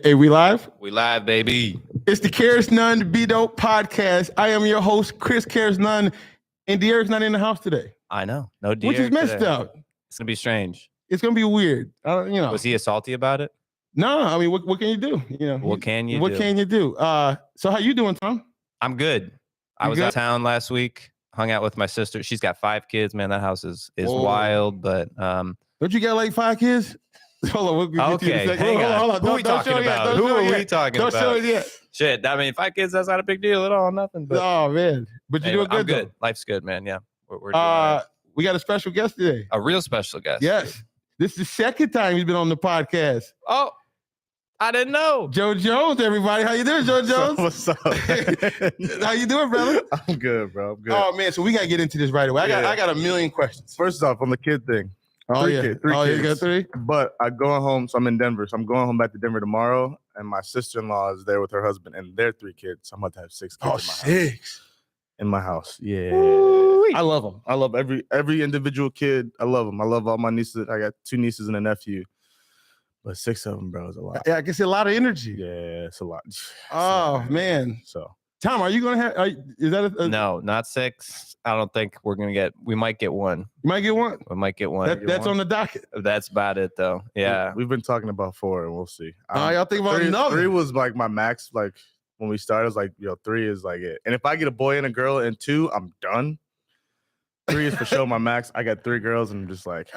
Hey, we live? We live, baby. It's the Cares None Be Dope podcast. I am your host, Chris Cares None, and Derek's not in the house today. I know. No Derek which is messed today. up. It's going to be strange. It's going to be weird. Was he salty about it? No, I mean, what can you do? What can you do? So how you doing, Tom? I'm good. I was out of town last week, hung out with my sister. She's got 5 kids, man. That house is wild, but don't you got like 5 kids? Hold on, okay, hang on. Hold on. Who are we talking about? Who are we talking about? Don't show it yet. Shit, I mean, 5 kids, that's not a big deal at all, nothing. But oh, man. But you're doing good, I'm good. though. Life's good, man, yeah. We're doing we got a special guest today. A real special guest. Yes. This is the second time he's been on the podcast. Oh, I didn't know. Joe Jones, everybody. How you doing, Joe Jones? What's up? How you doing, brother? I'm good, bro. I'm good. Oh, man. So we got to get into this right away. I got a million questions. First off, on the kid thing. Three kids. You got 3? But I'm going home, so I'm in Denver. So I'm going home back to Denver tomorrow, and my sister-in-law is there with her husband and their 3 kids. So I'm about to have 6 kids in my house. Yeah. Ooh-wee. I love them. I love every individual kid. I love them. I love all my nieces. I got 2 nieces and a nephew. But 6 of them, bro, is a lot. Yeah, I can see a lot of energy. Yeah, it's a lot. Oh, man. So, Tom, are you going to have, is that a No, not 6. I don't think we're going to get, we might get 1. You might get 1? We might get 1. That's on the docket. That's about it, though. Yeah. we've been talking about 4, and we'll see. Y'all think about another? 3 was like my max, like, when we started, I was like, 3 is like it. And if I get a boy and a girl and 2, I'm done. 3 is for sure my max. I got 3 girls, and I'm just like,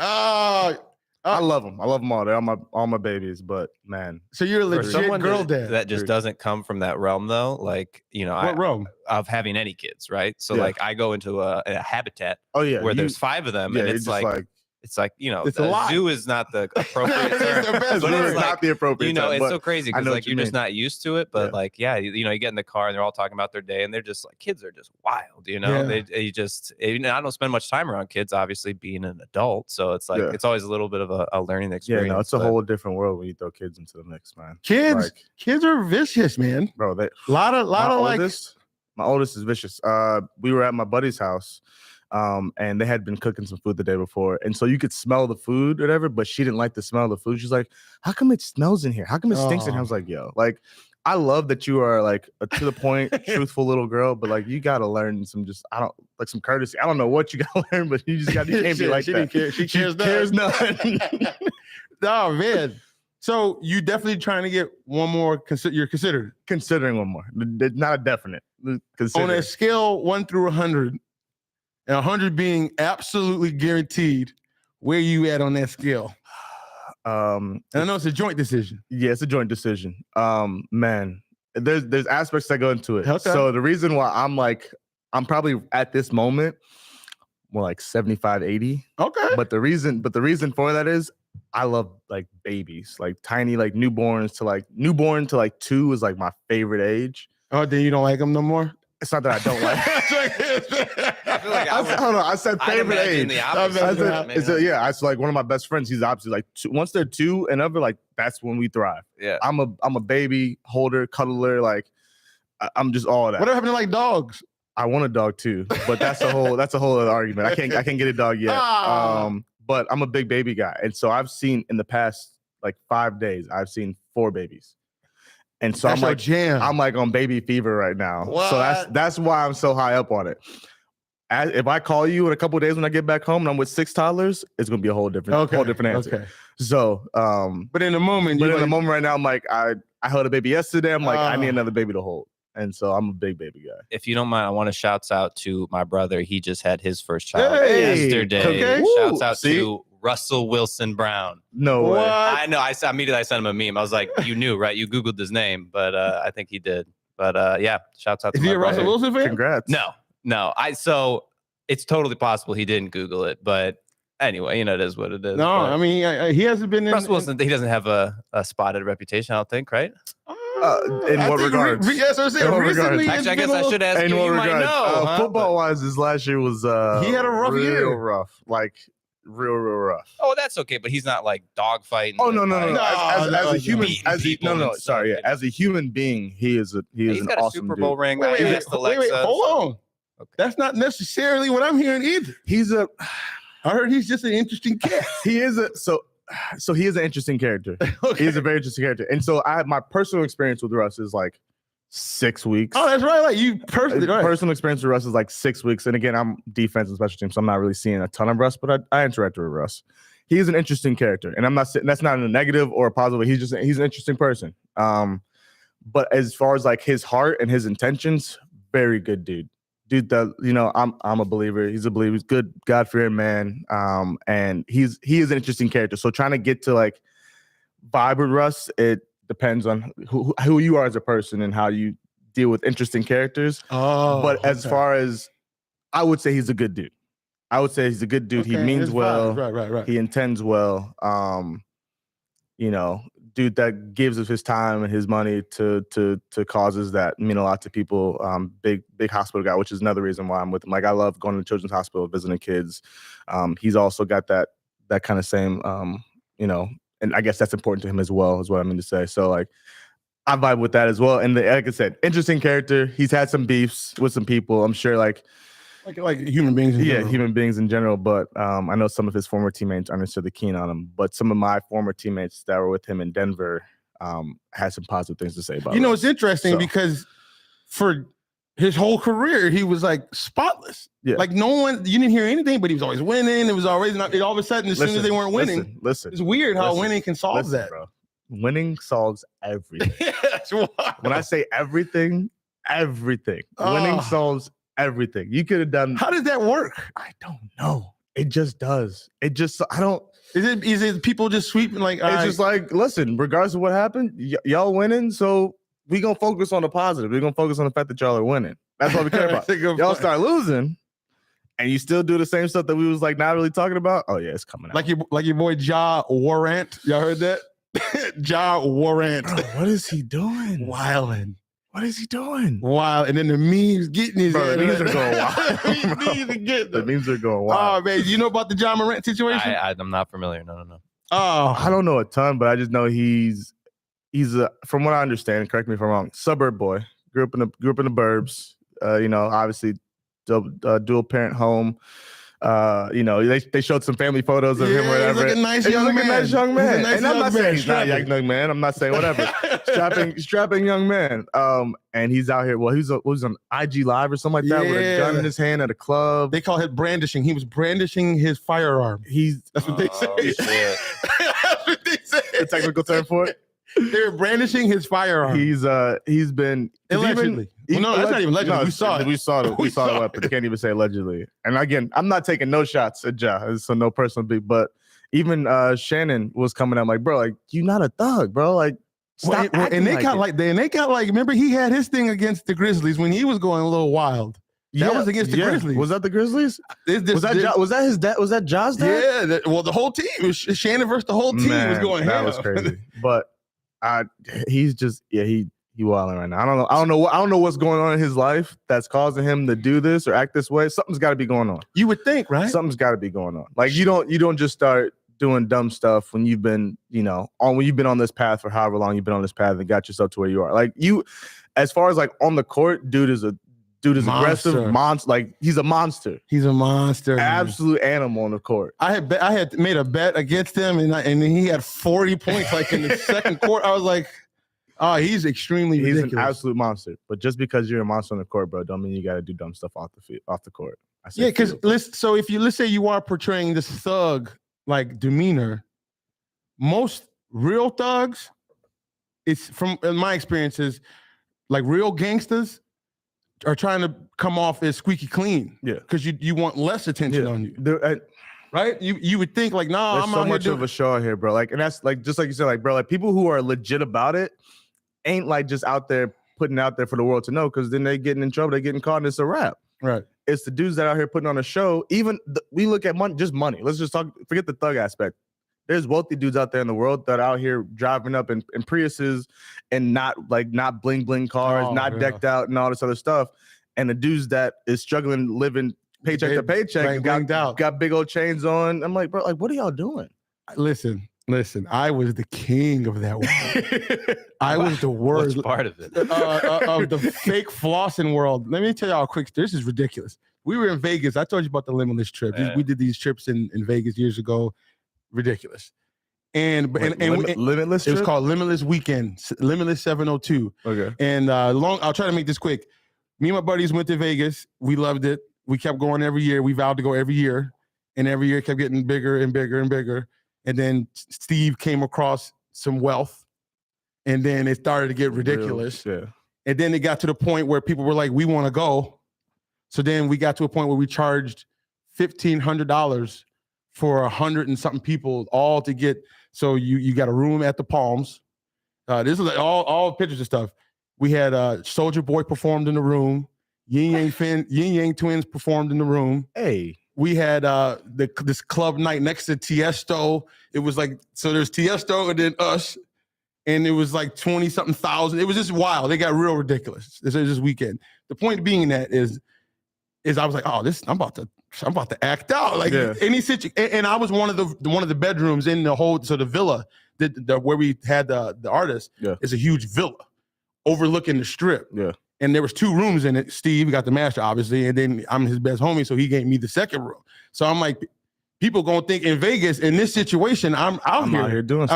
I love them. I love them all. They're all my babies. But man, so you're a legit girl dad. That just doesn't come from that realm, though. Like, what realm of having any kids, right? So like, I go into a habitat. Where there's 5 of them, and it's like it's like, it's a zoo is not the appropriate term. But it's not the appropriate term. It's so crazy because like you're just not used to it. But like, you get in the car and they're all talking about their day, and they're just like, kids are just wild, They just, I don't spend much time around kids, obviously being an adult. So it's like, it's always a little bit of a learning experience. Yeah, no, it's a whole different world when you throw kids into the mix, man. Kids are vicious, man. Bro, a lot of my oldest is vicious. We were at my buddy's house. And they had been cooking some food the day before. And so you could smell the food or whatever, but she didn't like the smell of the food. She's like, how come it smells in here? How come it stinks in here? I was like, yo, like, I love that you are like a to the point, truthful little girl, but like, you got to learn some some courtesy. I don't know what you got to learn, but you can't be like she that. Didn't care. She cares none. Oh, man. So you definitely trying to get one more. You're considering one more. Not a definite. On a scale 1 through 100, and 100 being absolutely guaranteed, where you at on that scale? And I know it's a joint decision. Yeah, it's a joint decision. Man, there's aspects that go into it. Okay. So the reason why I'm probably at this moment more like 75, 80. Okay. But the reason for that is I love like babies, like tiny, like newborn to like 2 is like my favorite age. Oh, then you don't like them no more? It's not that I don't like. I feel like I said favorite age. It's like one of my best friends. He's obviously like once they're 2 and over, like that's when we thrive. Yeah, I'm a baby holder, cuddler. Like I'm just all of that. What happened to like dogs? I want a dog too, but that's a whole other argument. I can't get a dog yet. But I'm a big baby guy, and so I've seen in the past like 5 days, I've seen 4 babies. And so I'm like on baby fever right now. What? So that's why I'm so high up on it. If I call you in a couple of days when I get back home and I'm with 6 toddlers, it's gonna be a whole different answer. Okay. So but in the moment right now, I'm like, I held a baby yesterday. I'm like, I need another baby to hold. And so I'm a big baby guy. If you don't mind, I want to shout out to my brother. He just had his first child yesterday. Okay. Shouts out to Russell Wilson Brown. No way. I know. I sent him a meme. I was like, you knew, right? You Googled his name, but I think he did. But yeah, shouts out to Is he a Russell Wilson fan? Congrats. No. So it's totally possible he didn't Google it, but anyway, it is what it is. No, I mean, he hasn't been in. Russell Wilson, he doesn't have a spotted reputation, I don't think, right? In what regards? Actually, I guess I should ask you. You might know. Football-wise, this last year was he had a rough year. Real rough. Like, real rough. Oh, that's okay, but he's not like dogfighting. Oh no. As a human, as a human being, he's an got a awesome Super Bowl ring. Wait, hold on. Okay. That's not necessarily what I'm hearing either. I heard he's just an interesting cat. He is so so he is an interesting character. Okay. He's a very interesting character. And so my personal experience with Russ is like 6 weeks. Oh, that's right. Like you personally, right. Personal experience with Russ is like 6 weeks. And again, I'm defense and special teams, so I'm not really seeing a ton of Russ, but I interacted with Russ. He is an interesting character. And I'm not saying that's not in a negative or a positive way. He's an interesting person. But as far as like his heart and his intentions, very good dude. Dude, that, you know, I'm a believer. He's a believer. He's good, God-fearing man. And he is an interesting character. So trying to get to like vibe with Russ, it depends on who you are as a person and how you deal with interesting characters. But as far as, I would say he's a good dude. I would say he's a good dude. He means well. Right. He intends well. You know, dude that gives of his time and his money to causes that mean a lot to people. Big hospital guy, which is another reason why I'm with him. Like, I love going to Children's Hospital, visiting kids. He's also got that kind of same, you know, and I guess that's important to him as well, is what I mean to say. So like, I vibe with that as well. And like I said, interesting character. He's had some beefs with some people, I'm sure, like human beings in general. Human beings in general. But I know some of his former teammates aren't necessarily keen on him. But some of my former teammates that were with him in Denver had some positive things to say about him. You know, it's interesting because for his whole career, he was like spotless. Yeah. Like no one, you didn't hear anything, but he was always winning. It was always not, all of a sudden, as soon as they weren't winning, listen. It's weird how winning can solve that. Bro. Winning solves everything. That's wild. When I say everything. Winning solves everything. You could have done. How does that work? I don't know. It just does. It just, I don't. Is it people just sweeping like? It's just like, listen, regardless of what happened, y'all winning, so we gonna focus on the positive. We're gonna focus on the fact that y'all are winning. That's what we care about. Y'all start losing, and you still do the same stuff that we was like not really talking about. Oh yeah, it's coming out. Like your boy Ja Warrant. Y'all heard that? Ja Warrant. Bro, what is he doing? Wildin'. What is he doing? Wild. And then the memes getting his Bro, head. The memes are going wild. The memes are going wild. Oh man, you know about the Ja Morant situation? I'm not familiar. No. Oh, I don't know a ton, but I just know he's from what I understand, correct me if I'm wrong, suburb boy. Grew up in the burbs. You know, obviously dual parent home. You know, they showed some family photos of him or whatever. He's a nice young man. And I'm not saying he's not a young man. I'm not saying whatever. strapping young man. And he's out here. Well, he was on IG Live or something like that with a gun in his hand at a club. They call it brandishing. He was brandishing his firearm. That's what they say. That's what they say. The technical term for it. They were brandishing his firearm. He's been allegedly. No, that's not even allegedly. No, we saw it. We saw the weapon. Can't even say allegedly. And again, I'm not taking no shots at Ja, so no personal beef. But even Shannon was coming out like, bro, like you not a thug, bro. Like, stop. And they got like, remember he had his thing against the Grizzlies when he was going a little wild. That was against the Grizzlies. Was that the Grizzlies? Was that his dad? Was that Ja's dad? Yeah. Well, the whole team. It was Shannon versus the whole team was going. That was crazy. But he's just he wilding right now. I don't know what's going on in his life that's causing him to do this or act this way. Something's got to be going on. You would think, right? Something's got to be going on. Like you don't just start doing dumb stuff when you've been, when you've been on this path for however long you've been on this path and got yourself to where you are. Like as far as like on the court, dude is aggressive monster. Like he's a monster. He's a monster. Absolute animal on the court. I had made a bet against him, and he had 40 points like in the second quarter. I was like, oh, he's extremely ridiculous. He's an absolute monster. But just because you're a monster on the court, bro, don't mean you got to do dumb stuff off the court. Yeah, because let's say you are portraying this thug like demeanor, most real thugs, it's from in my experiences, like real gangsters are trying to come off as squeaky clean. Yeah. Because you want less attention on you. Right? You would think like, nah, there's I'm so out much here of a show out here, bro. Like, and that's like just like you said, like, bro, like people who are legit about it ain't like just out there putting out there for the world to know, because then they getting in trouble, they getting caught, and it's a wrap. Right. It's the dudes that are out here putting on a show. Even we look at money, just money. Let's just forget the thug aspect. There's wealthy dudes out there in the world that are out here driving up in Priuses and not bling bling cars, decked out and all this other stuff. And the dudes that is struggling, living paycheck to paycheck, got big old chains on. I'm like, bro, like, what are y'all doing? Listen, I was the king of that world. I was the worst. What's part of it? Of the fake flossing world. Let me tell y'all a quick, this is ridiculous. We were in Vegas. I told you about the limitless trip. Yeah. We did these trips in Vegas years ago. Ridiculous. Limitless. It was called Limitless Weekend, Limitless 702. Okay. And I'll try to make this quick. Me and my buddies went to Vegas. We loved it. We kept going every year. We vowed to go every year, and every year kept getting bigger and bigger and bigger. And then Steve came across some wealth, and then it started to get ridiculous. Yeah. And then it got to the point where people were like, "We want to go." So then we got to a point where we charged $1,500 for 100 and something people, all to get. So you got a room at the Palms. This is like all pictures and stuff. We had Soulja Boy performed in the room. Yin Yang Twins performed in the room. Hey. We had this club night next to Tiesto. It was like, so there's Tiesto and then us. And it was like 20-something thousand. It was just wild. They got real ridiculous. This weekend. The point being that is I was like, oh, I'm about to act out. Like any situation. And I was one of the bedrooms in the whole, so the villa where we had the artist is a huge villa overlooking the strip. Yeah. And there was 2 rooms in it. Steve got the master, obviously, and then I'm his best homie, so he gave me the second room. So I'm like, people gonna think in Vegas, in this situation, I'm out here doing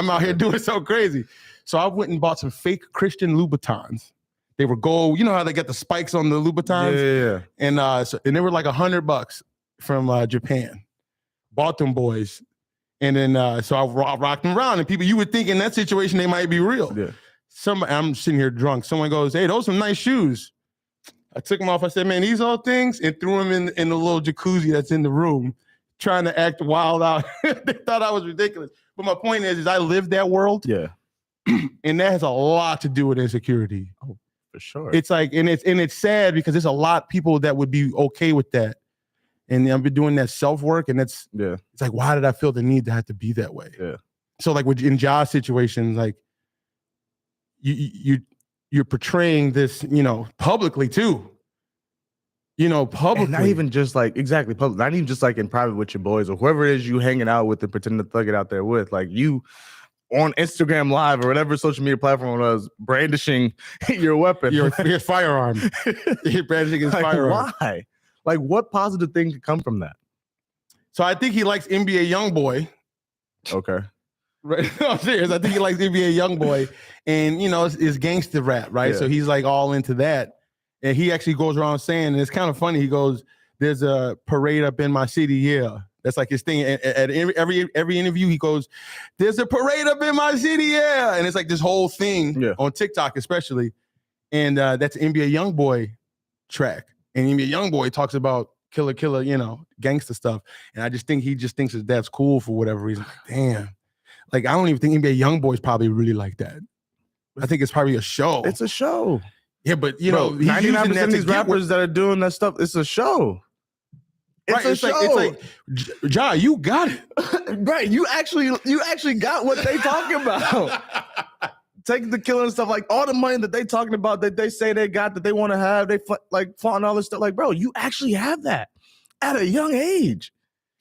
so crazy. So I went and bought some fake Christian Louboutins. They were gold. You know how they got the spikes on the Louboutins? Yeah. And they were like $100 from Japan. Bought them boys. And then so I rocked them around, and people, you would think in that situation they might be real. Yeah. I'm sitting here drunk. Someone goes, "Hey, those are some nice shoes." I took them off. I said, "Man, these all things," and threw them in the little jacuzzi that's in the room, trying to act wild out. They thought I was ridiculous. But my point is I lived that world. Yeah. And that has a lot to do with insecurity. Oh, for sure. It's like, and it's sad because there's a lot of people that would be okay with that. And I've been doing that self-work, and it's like, why did I feel the need to have to be that way? Yeah. So like in job situations, like you're portraying this, publicly too. Publicly. And not even just like public, not even just like in private with your boys or whoever it is you hanging out with and pretending to thug it out there with. Like you on Instagram Live or whatever social media platform was, brandishing your weapon, your firearm. You're brandishing his firearm. Why? Like, what positive thing could come from that? So I think he likes NBA YoungBoy. Okay. Right. No, I'm serious. I think he likes NBA YoungBoy, and it's gangster rap, right? Yeah. So he's like all into that, and he actually goes around saying, and it's kind of funny. He goes, "There's a parade up in my city, yeah." That's like his thing. At every interview, he goes, "There's a parade up in my city, yeah," and it's like this whole thing on TikTok, especially, and that's NBA YoungBoy track, and NBA YoungBoy talks about killer, gangster stuff, and I just think he just thinks that's cool for whatever reason. Like, damn. Like, I don't even think NBA YoungBoy's probably really like that. I think it's probably a show. It's a show. Yeah, but 99% of these rappers that are doing that stuff, it's a show. It's a show. It's like, Ja, you got it. Right. You actually got what they talking about. Taking the killing and stuff, like all the money that they talking about, that they say they got, that they want to have, they like fought and all this stuff. Like, bro, you actually have that at a young age.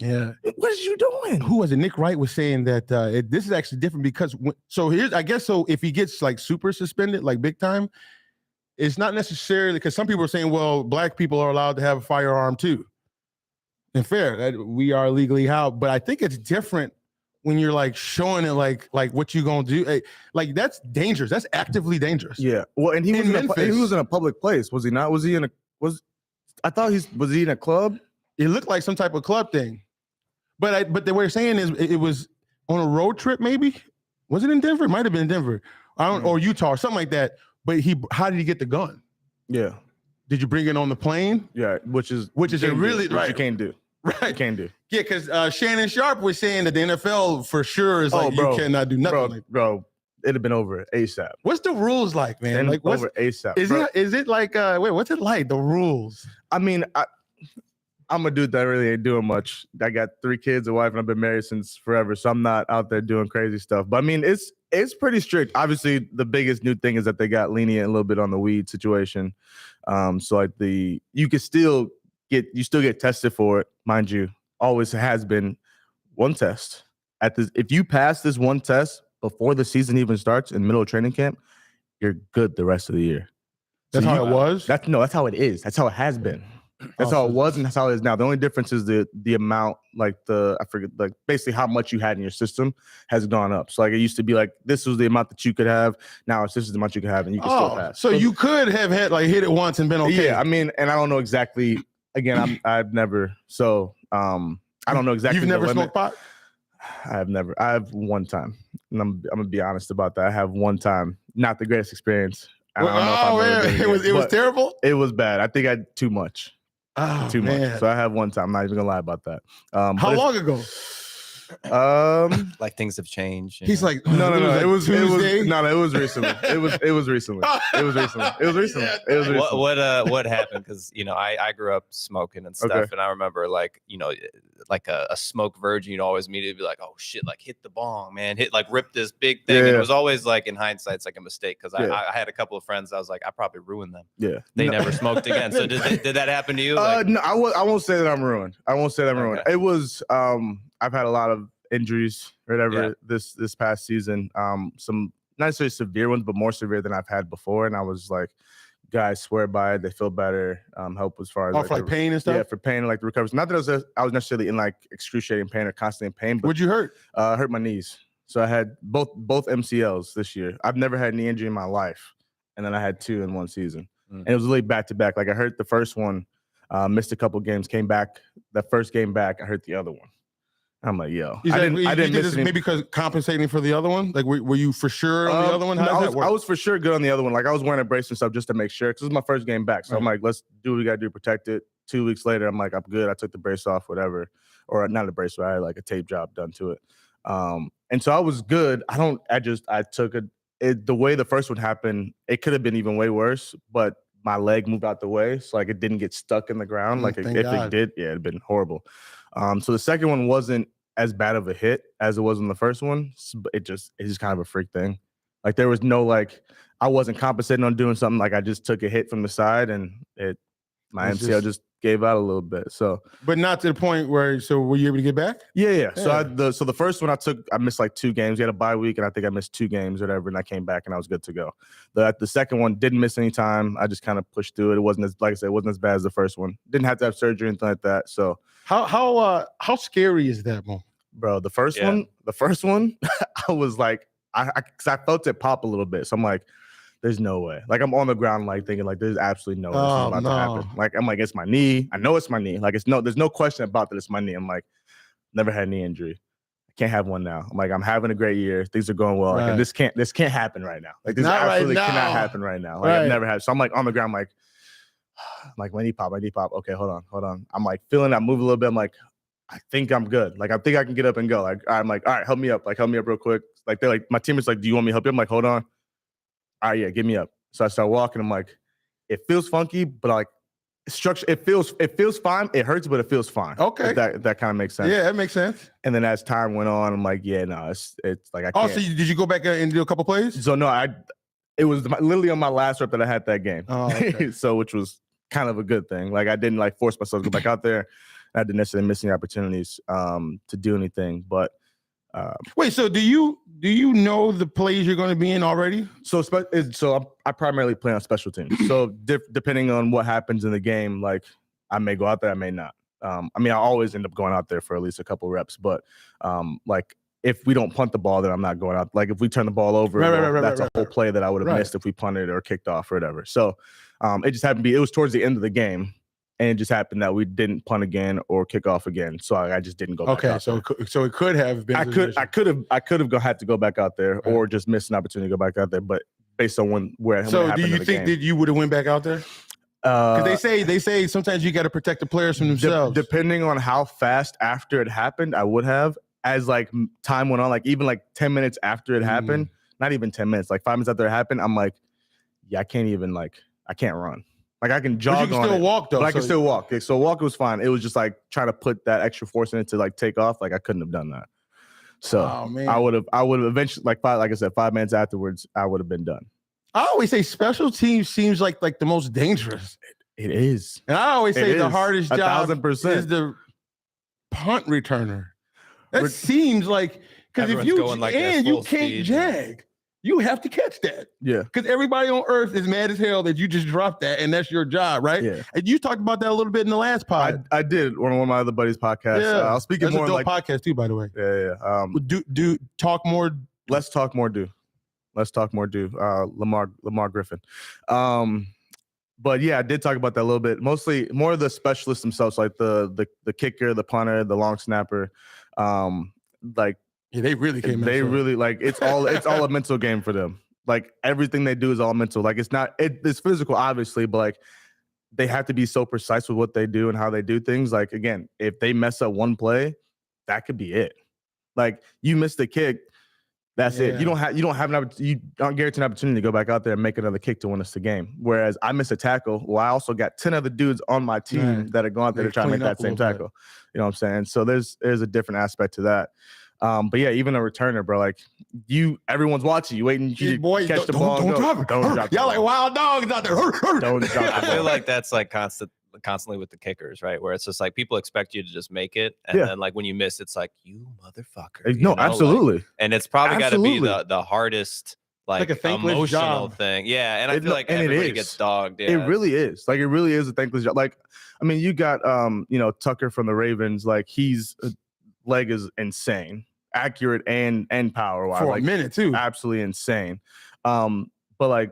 Yeah. What is you doing? Who was it? Nick Wright was saying that this is actually different because if he gets like super suspended, like big time, it's not necessarily because some people are saying, well, black people are allowed to have a firearm too. And fair, that we are legally out, but I think it's different when you're like showing it like what you gonna do. Like that's dangerous. That's actively dangerous. Yeah. Well, and he was in a public place, was he not? Was he in was he in a club? It looked like some type of club thing. But the way you're saying is it was on a road trip, maybe? Was it in Denver? It might have been in Denver. Or Utah or something like that. But how did he get the gun? Yeah. Did you bring it on the plane? Yeah, which is really right. You can't do. Right. You can't do. Yeah, because Shannon Sharp was saying that the NFL for sure is you cannot do nothing. Bro, it'd have been over ASAP. What's the rules like, man? Like over ASAP. Is it like what's it like? The rules? I mean, I'm a dude that really ain't doing much. I got 3 kids, a wife, and I've been married since forever, so I'm not out there doing crazy stuff. But I mean, it's pretty strict. Obviously, the biggest new thing is that they got lenient a little bit on the weed situation. So like you still get tested for it, mind you. Always has been one test. If you pass this one test before the season even starts in the middle of training camp, you're good the rest of the year. That's how it was? That's how it is. That's how it has been. That's how it was, and that's how it is now. The only difference is the amount, like I forget, like basically how much you had in your system has gone up. So like it used to be like this was the amount that you could have. Now it's this is the amount you can have, and you can still pass. So you could have had like hit it once and been okay. Yeah, I mean, and I don't know exactly. Again, I've never. So I don't know exactly. You've never smoked pot? I have never. I have one time, and I'm gonna be honest about that. I have one time. Not the greatest experience. I don't know if it was terrible. It was bad. I think I had too much. Too much. So I have one time. I'm not even gonna lie about that. How long ago? Like things have changed. He's know? like, no. It was recently. It was recently. What happened? Because I grew up smoking and stuff, and I remember like a smoke virgin, you'd always immediately be like, oh shit, like hit the bong, man, rip this big thing. And it was always like in hindsight, it's like a mistake because I had a couple of friends. I was like, I probably ruined them. Yeah, they never smoked again. So did that happen to you? No, I won't say that I'm ruined. ruined. It was I've had a lot of injuries or whatever this past season. Some not necessarily severe ones, but more severe than I've had before. And I was like, guys swear by it. They feel better. Help as far as like pain and stuff. Yeah, for pain and like the recovery. Not that I was necessarily in like excruciating pain or constantly in pain. But what'd you hurt? Hurt my knees. So I had both MCLs this year. I've never had a knee injury in my life, and then I had 2 in one season. And it was really back to back. Like I hurt the first one, missed a couple games, came back. That first game back, I hurt the other one. I'm like, yo, I didn't miss maybe because compensating for the other one. Like, were you for sure on the other one? I was for sure good on the other one. Like, I was wearing a brace and stuff just to make sure because it was my first game back. So I'm like, let's do what we gotta do, protect it. 2 weeks later, I'm like, I'm good. I took the brace off, whatever, or not a brace, but I had like a tape job done to it. And so I was good. I took it. The way the first one happened, it could have been even way worse, but my leg moved out the way, so like it didn't get stuck in the ground. Like if it did, it'd been horrible. So the second one wasn't as bad of a hit as it was in the first one. It's just kind of a freak thing. Like there was no like I wasn't compensating on doing something. Like I just took a hit from the side and my MCL just gave out a little bit. So, but not to the point where. So were you able to get back? Yeah. So the first one I missed like 2 games. We had a bye week, and I think I missed 2 games or whatever, and I came back and I was good to go. The second one didn't miss any time. I just kind of pushed through it. It wasn't as, like I said, it wasn't as bad as the first one. Didn't have to have surgery or anything like that. So how scary is that one, bro? The first one, I was like, because I felt it pop a little bit. So I'm like, there's no way. Like I'm on the ground, like thinking, like there's absolutely no way this is about to happen. Like I'm like, it's my knee. I know it's my knee. Like there's no question about that. It's my knee. I'm like, never had a knee injury. I can't have one now. I'm like, I'm having a great year. Things are going well. Right. Like, and this can't happen right now. Like this absolutely cannot happen right now. Like I've never had. So I'm like on the ground, like my knee pop. Okay, hold on. I'm like feeling that move a little bit. I'm like, I think I'm good. Like I think I can get up and go. Like I'm like, all right, help me up. Like help me up real quick. Like they're like, my teammates like, do you want me to help you? I'm like, hold on. All right, yeah, get me up. So I start walking. I'm like, it feels funky, but like structure, it feels fine. It hurts, but it feels fine. Okay, that kind of makes sense. Yeah, that makes sense. And then as time went on, I'm like, yeah, no, it's like I can't. So did you go back and do a couple plays? So no, it was literally on my last rep that I had that game. Oh, okay. So which was kind of a good thing. Like I didn't like force myself to go back out there. I didn't necessarily miss any opportunities to do anything, but. Wait, so do you know the plays you're going to be in already? So I primarily play on special teams. So depending on what happens in the game, like I may go out there, I may not. I mean, I always end up going out there for at least a couple reps, but like if we don't punt the ball, then I'm not going out. Like if we turn the ball over, that's a whole play that I would have missed if we punted or kicked off or whatever. So it just happened to be, it was towards the end of the game. And it just happened that we didn't punt again or kick off again, so I just didn't go back out there. So it could have been. I could have had to go back out there, or just missed an opportunity to go back out there. But based on where. So do you think that you would have went back out there? Because they say sometimes you got to protect the players from themselves. Depending on how fast after it happened, I would have. As like time went on, like even like 10 minutes after it happened, not even 10 minutes, like 5 minutes after it happened, I'm like, yeah, I can't run. Like I can jog, but you can still walk though. But I can still walk. So walk was fine. It was just like trying to put that extra force in it to like take off. Like I couldn't have done that. So I would have eventually, like I said, 5 minutes afterwards, I would have been done. I always say special teams seems like the most dangerous. It is. And I always say the hardest job 1,000% is the punt returner. That seems like, because if you can't speed. jag. you have to catch that. Yeah. Because everybody on earth is mad as hell that you just dropped that and that's your job, right? Yeah. And you talked about that a little bit in the last pod. I did on one of my other buddies' podcasts. Yeah. I'll speak That's more a dope like podcast too, by the way. Yeah. Do talk more. Let's talk more. Let's talk more. Lamar Griffin. But yeah, I did talk about that a little bit. Mostly more of the specialists themselves, like the kicker, the punter, the long snapper. Like yeah, they really came. They really like it's all a mental game for them. Like everything they do is all mental. Like it's physical, obviously, but like they have to be so precise with what they do and how they do things. Like again, if they mess up one play, that could be it. Like you missed a kick. That's it. You don't have you don't guarantee an opportunity to go back out there and make another kick to win us the game. Whereas I miss a tackle. Well, I also got 10 other dudes on my team that are going out there to try to make that same tackle. You know what I'm saying? So there's a different aspect to that. But yeah, even a returner, bro. Like everyone's watching you, waiting to catch the ball. Don't drop it. Don't drop it. Y'all like wild dogs out there. Don't drop it. I feel like that's like constantly with the kickers, right? Where it's just like people expect you to just make it, and then like when you miss, it's like you motherfucker. No, absolutely. Like, and it's probably got to be the hardest, like a thankless emotional job. thing. Yeah, and I feel like everybody gets dogged. Yeah. It really is. Like it really is a thankless job. Like I mean, you got Tucker from the Ravens. Like his leg is insane, accurate and power wise. For like, a minute too, absolutely insane. But like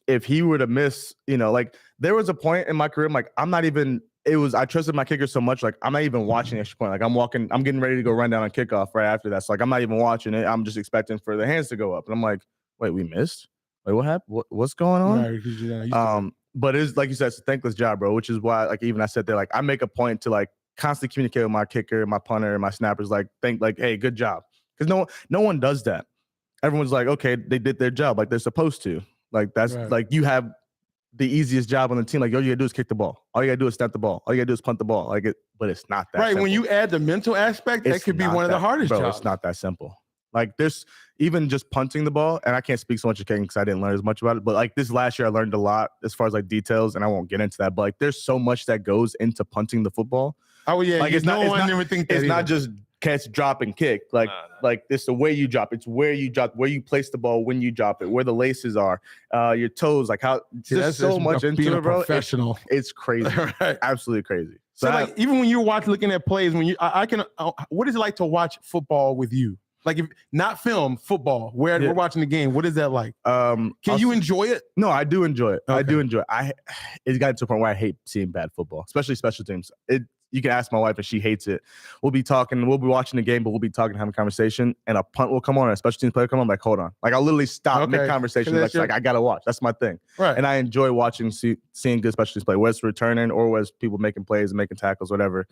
if he were to miss, like there was a point in my career, I'm like, I trusted my kicker so much, like I'm not even watching the extra point. Like I'm getting ready to go run down on kickoff right after that. So like I'm not even watching it. I'm just expecting for the hands to go up. And I'm like, wait, we missed? Wait, what happened? What's going on? But it's like you said, it's a thankless job, bro, which is why like even I said there, like I make a point to like constantly communicate with my kicker, my punter, and my snappers, like hey, good job. Because no one does that. Everyone's like, okay, they did their job like they're supposed to. Like that's like you have the easiest job on the team. Like all you gotta do is kick the ball. All you gotta do is snap the ball. All you gotta do is punt the ball. But it's not that simple. When you add the mental aspect, that could be one of the hardest jobs. It's not that simple. Like there's even just punting the ball, and I can't speak so much of kicking because I didn't learn as much about it. But like this last year, I learned a lot as far as like details, and I won't get into that. But like there's so much that goes into punting the football. Oh yeah, like it's not just catch, drop, and kick. Like it's the way you drop. It's where you drop, where you place the ball when you drop it, where the laces are, your toes. Like how there's so much into it, bro. Professional. It's crazy, absolutely crazy. So like even when you're looking at plays, when what is it like to watch football with you? Like if not film football, where we're watching the game, what is that like? Can you enjoy it? No, I do enjoy it. Okay. I do enjoy it. It got to a point where I hate seeing bad football, especially special teams. You can ask my wife and she hates it. We'll be watching the game, but we'll be talking, having a conversation, and a punt will come on, and a special teams player come on. I'm like, hold on. Like I'll literally stop mid-conversation. Like I gotta watch. That's my thing. Right. And I enjoy watching, seeing good special teams play, whether it's returning or whether it's people making plays and making tackles, whatever.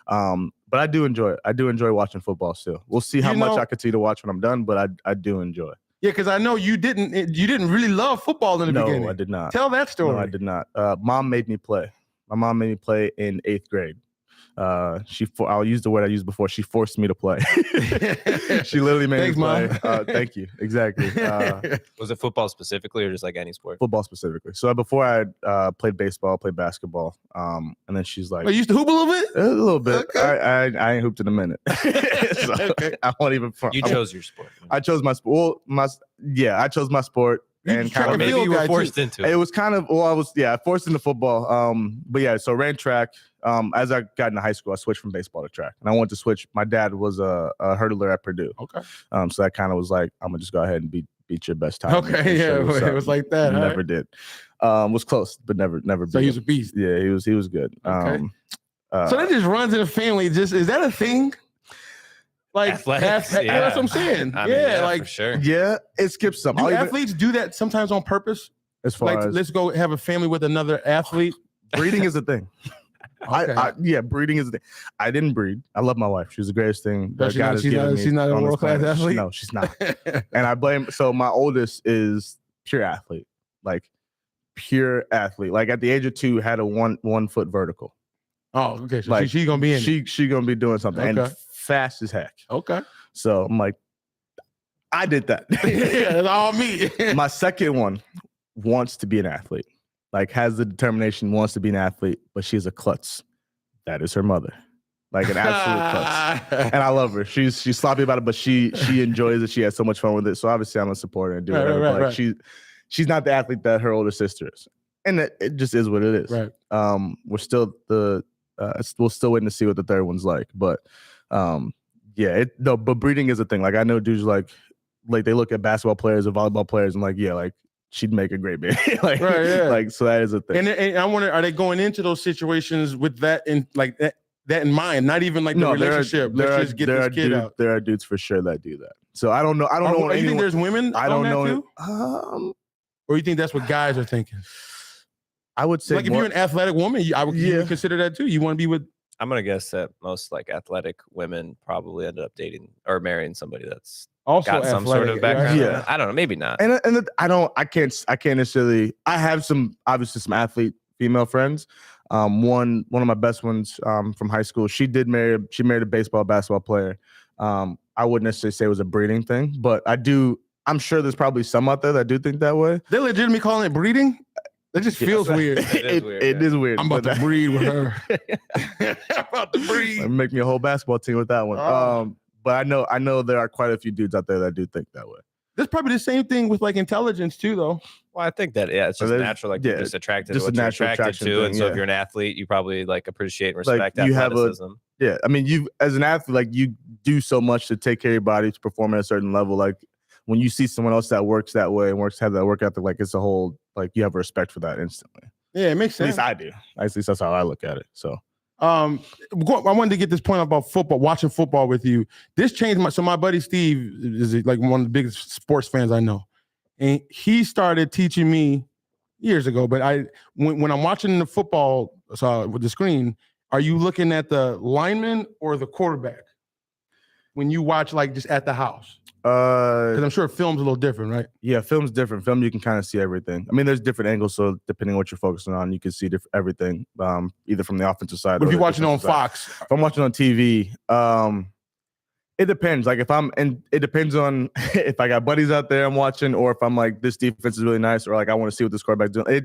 But I do enjoy it. I do enjoy watching football still. We'll see how much I continue to watch when I'm done, but I do enjoy it. Yeah, because I know you didn't really love football in the beginning. No, I did not. Tell that story. No, I did not. Mom made me play. My mom made me play in 8th grade. I'll use the word I used before. She forced me to play. She literally made me play. Thank you. Exactly. Was it football specifically or just like any sport? Football specifically. So before I played baseball, played basketball. And then she's like, you used to hoop a little bit? A little bit. Okay. I ain't hooped in a minute. So okay. I won't even. You chose your sport. I chose my sport. I chose my sport. And kind of maybe you were forced into it. It was kind of I was forced into football. But yeah, so ran track. As I got into high school, I switched from baseball to track, and I wanted to switch. My dad was a hurdler at Purdue. Okay. So that kind of was like, I'm gonna just go ahead and beat your best time. Okay, yeah, it was like that. Never did. Was close, but never. So he was a beast. Yeah, he was good. Okay. So that just runs in the family. Is that a thing? Like athletics, that's what I'm saying. I mean, like for sure. Yeah, it skips some. Do athletes do that sometimes on purpose? As far as let's go have a family with another athlete. Breeding is a thing. Okay. Breeding is a thing. I didn't breed. I love my wife. She's the greatest thing that God has given me. She's not a world-class athlete? No, she's not. And I blame. So my oldest is pure athlete. Like pure athlete. Like at the age of 2, had a 1 foot vertical. Oh, okay. So she's gonna be in it. She gonna be doing something. Okay. And fast as heck. Okay. So I'm like, I did that. Yeah, it's all me. My second one wants to be an athlete. Like has the determination, wants to be an athlete, but she's a klutz. That is her mother. like an absolute klutz. And I love her. She's sloppy about it, but she enjoys it. She has so much fun with it. So obviously I'm gonna support her and do whatever. But like she's not the athlete that her older sister is, and it just is what it is. Right. We're still we're still waiting to see what the third one's like, but but breeding is a thing. Like I know dudes like they look at basketball players or volleyball players and like she'd make a great baby. Like so that is a thing. And I wonder, are they going into those situations with that in like that in mind? Not even like the relationship. Let's just get this kid out. There are dudes for sure that do that. So I don't know. You think there's women? I don't know. Too? Or you think that's what guys are thinking? I would say like if you're an athletic woman, you would consider that too. You want to be with. I'm gonna guess that most like athletic women probably ended up dating or marrying somebody that's also got some sort of background. Yeah, I don't know, maybe not. And I can't necessarily. I have some athlete female friends. One of my best ones from high school. She married a basketball player. I wouldn't necessarily say it was a breeding thing, but I'm sure there's probably some out there that do think that way. They're legitimately calling it breeding. That just feels weird. It is weird. I'm about to breed with her. I'm about to breed. Make me a whole basketball team with that one. But I know there are quite a few dudes out there that do think that way. That's probably the same thing with like intelligence too, though. Well, I think that it's just natural. Like you're just attracted to what you're attracted to, thing, and so if you're an athlete, you probably like appreciate and respect athleticism. I mean, you as an athlete, like you do so much to take care of your body to perform at a certain level. Like when you see someone else that works that way and have that work ethic, like it's a whole like you have respect for that instantly. Yeah, it makes sense. At least I do. At least that's how I look at it. So. I wanted to get this point about football, watching football with you. This changed my buddy Steve is like one of the biggest sports fans I know. And he started teaching me years ago, but when I'm watching the football with the screen, are you looking at the lineman or the quarterback when you watch like just at the house? Because I'm sure film's a little different, right? Yeah, film's different. Film, you can kind of see everything. I mean, there's different angles, so depending on what you're focusing on, you can see everything, either from the offensive side. But if you're watching on Fox, if I'm watching on TV, it depends. Like it depends on if I got buddies out there I'm watching, or if I'm like, this defense is really nice, or like I want to see what this quarterback's doing.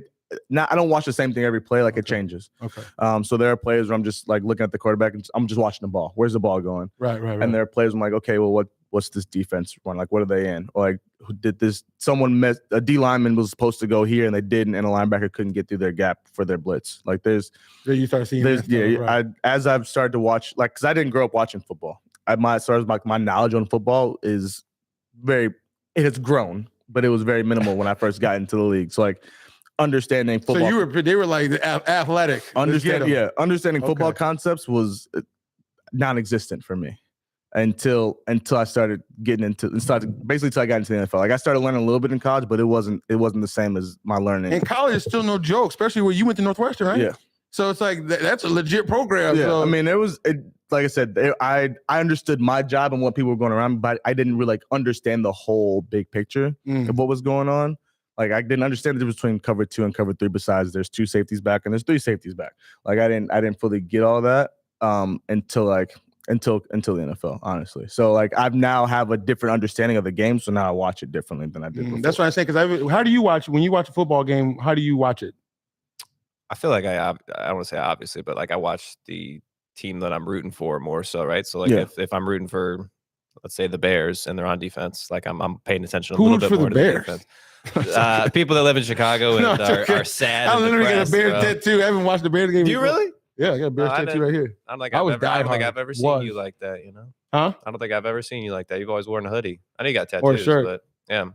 I don't watch the same thing every play. Like it changes. Okay. So there are plays where I'm just like looking at the quarterback and I'm just watching the ball. Where's the ball going? Right. And there are plays where I'm like, okay, well, what's this defense run? Like, what are they in? Or like, a D lineman was supposed to go here and they didn't, and a linebacker couldn't get through their gap for their blitz. Like you start seeing as I've started to watch, like, because I didn't grow up watching football. My knowledge on football is it has grown, but it was very minimal when I first got into the league. So like understanding football. So they were like athletic. Understanding football concepts was non-existent for me until I started getting into basically until I got into the NFL. Like I started learning a little bit in college, but it wasn't the same as my learning. And college is still no joke, especially where you went to Northwestern, right? Yeah. So it's like that's a legit program. Yeah. So. I mean, like I said, I understood my job and what people were going around, but I didn't really understand the whole big picture of what was going on. Like I didn't understand the difference between cover 2 and cover 3. Besides, there's 2 safeties back and there's 3 safeties back. Like I didn't fully get all that until the NFL, honestly. So like I've now have a different understanding of the game, so now I watch it differently than I did before. That's what I say. Because how do you watch when you watch a football game? How do you watch it? I feel like I don't want to say obviously, but like I watch the team that I'm rooting for more so, right? So like if I'm rooting for, let's say, the Bears and they're on defense, like I'm paying attention a little bit more to the defense. People that live in Chicago and are sad. I literally got a Bears tattoo. I haven't watched the Bears game. Do you really? Yeah, I got a Bears tattoo right here. I don't think I've ever seen you like that, you know? Huh? I don't think I've ever seen you like that. You've always worn a hoodie. I know you got tattoos, or shirt. But yeah.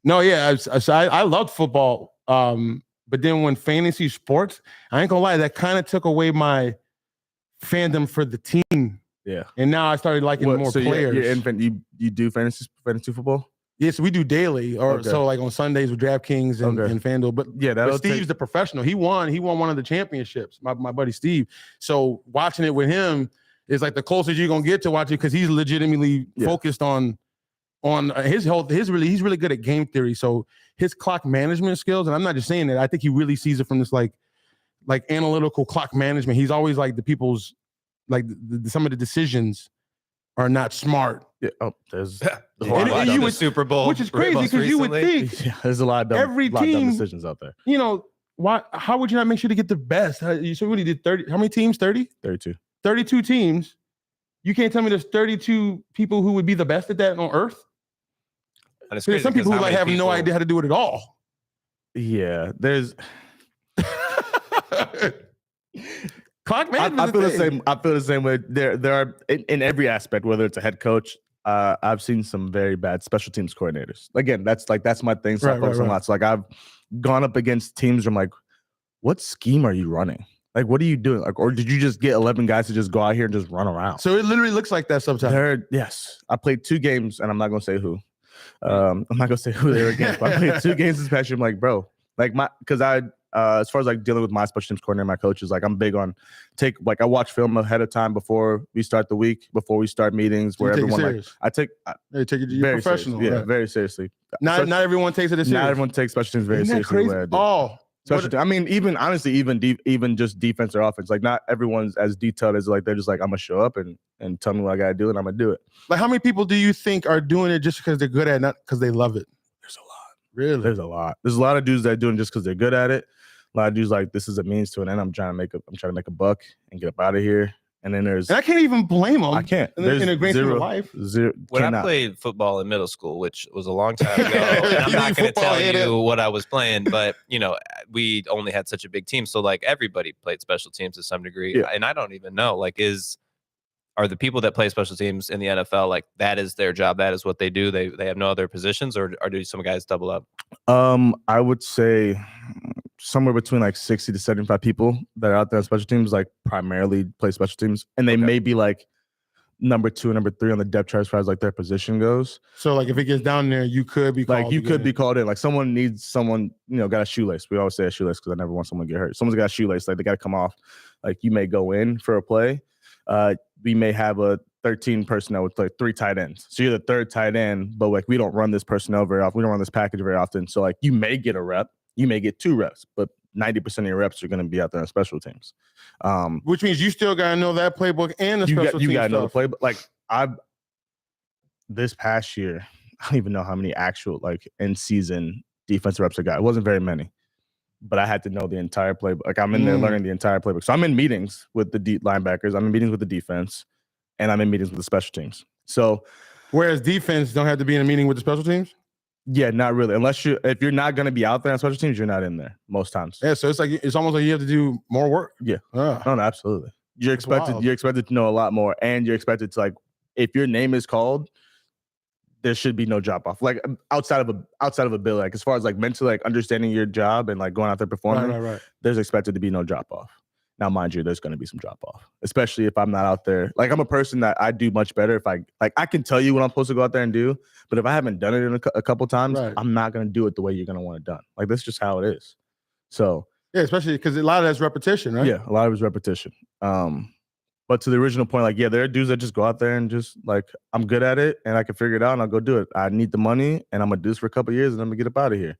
No, yeah, I loved football. But then when fantasy sports, I ain't gonna lie, that kind of took away my fandom for the team. Yeah. And now I started liking more players. You do fantasy football? Yes, we do daily, so like on Sundays with DraftKings and FanDuel. But Steve's the professional. He won one of the championships. My buddy Steve. So watching it with him is like the closest you're gonna get to watching because he's legitimately focused on he's really good at game theory. So his clock management skills, and I'm not just saying that. I think he really sees it from this like analytical clock management. He's always like the people's like some of the decisions are not smart. Yeah. Oh, there's the Super Bowl, which is crazy because you would think there's a lot of dumb decisions out there. You know, how would you not make sure to get the best? So what he did 30? How many teams? 30? 32. 32 teams. You can't tell me there's 32 people who would be the best at that on earth. And it's There's crazy some people who like have no people- idea how to do it at all. Yeah, there's. Clock management. I feel the same. I feel the same way. There are in every aspect, whether it's a head coach. I've seen some very bad special teams coordinators. Again, that's my thing. So I focus on a lot. So like I've gone up against teams where I'm like, what scheme are you running? Like, what are you doing? Like, or did you just get 11 guys to just go out here and just run around? So it literally looks like that sometimes. Yes. I played 2 games, and I'm not gonna say who. I'm not gonna say who they were against. But I played 2 games this past year. I'm like, bro, like because I as far as like dealing with my special teams coordinator, my coaches, like I'm big on I watch film ahead of time before we start the week, before we start meetings, where everyone take it very professional. Yeah, very seriously. Not everyone takes it as serious. Not everyone takes special teams very seriously. I mean, even honestly, even just defense or offense, like not everyone's as detailed as like they're just like, I'm gonna show up and tell me what I gotta do and I'm gonna do it. Like, how many people do you think are doing it just because they're good at it, not because they love it? There's a lot. Really? There's a lot. There's a lot of dudes that are doing it just because they're good at it. A lot of dudes like, this is a means to an end. I'm trying to make a buck and get up out of here. And then and I can't even blame them. I can't. In a great scheme of life. When I played football in middle school, which was a long time ago, and I'm not going to tell you what I was playing, but we only had such a big team, so like everybody played special teams to some degree. Yeah. And I don't even know, like, are the people that play special teams in the NFL, like, that is their job, that is what they do, they have no other positions, or do some guys double up? I would say somewhere between like 60 to 75 people that are out there on special teams, like primarily play special teams, and they may be like number 2 and number 3 on the depth chart as far as like their position goes. So like if it gets down there, you could be called. Like you could be called in. Like someone needs someone, got a shoelace. We always say a shoelace because I never want someone to get hurt. Someone's got a shoelace, like they got to come off. Like you may go in for a play. We may have a 13 personnel with like 3 tight ends. So you're the 3rd tight end, but like we don't run this personnel very often. We don't run this package very often. So like you may get a rep, you may get 2 reps, but 90% of your reps are going to be out there on special teams. Which means you still got to know that playbook and the special teams. You got to know the playbook. Like this past year, I don't even know how many actual like in season defensive reps I got. It wasn't very many, but I had to know the entire playbook. Like I'm in there learning the entire playbook. So I'm in meetings with the linebackers. I'm in meetings with the defense. And I'm in meetings with the special teams. So, whereas defense don't have to be in a meeting with the special teams? Yeah, not really. If you're not going to be out there on special teams, you're not in there most times. Yeah, so it's almost like you have to do more work. Yeah. No, absolutely. You're expected to know a lot more, and you're expected to, like, if your name is called, there should be no drop off. Like outside of a bill, like as far as like mentally like understanding your job and like going out there performing, right. There's expected to be no drop off. Now, mind you, there's going to be some drop off, especially if I'm not out there. Like I'm a person that I do much better if I can tell you what I'm supposed to go out there and do, but if I haven't done it in a couple times, I'm not going to do it the way you're going to want it done. Like that's just how it is. So yeah, especially because a lot of that's repetition, right? Yeah, a lot of it's repetition. But to the original point, like there are dudes that just go out there and just like I'm good at it and I can figure it out and I'll go do it. I need the money and I'm gonna do this for a couple of years and I'm gonna get up out of here.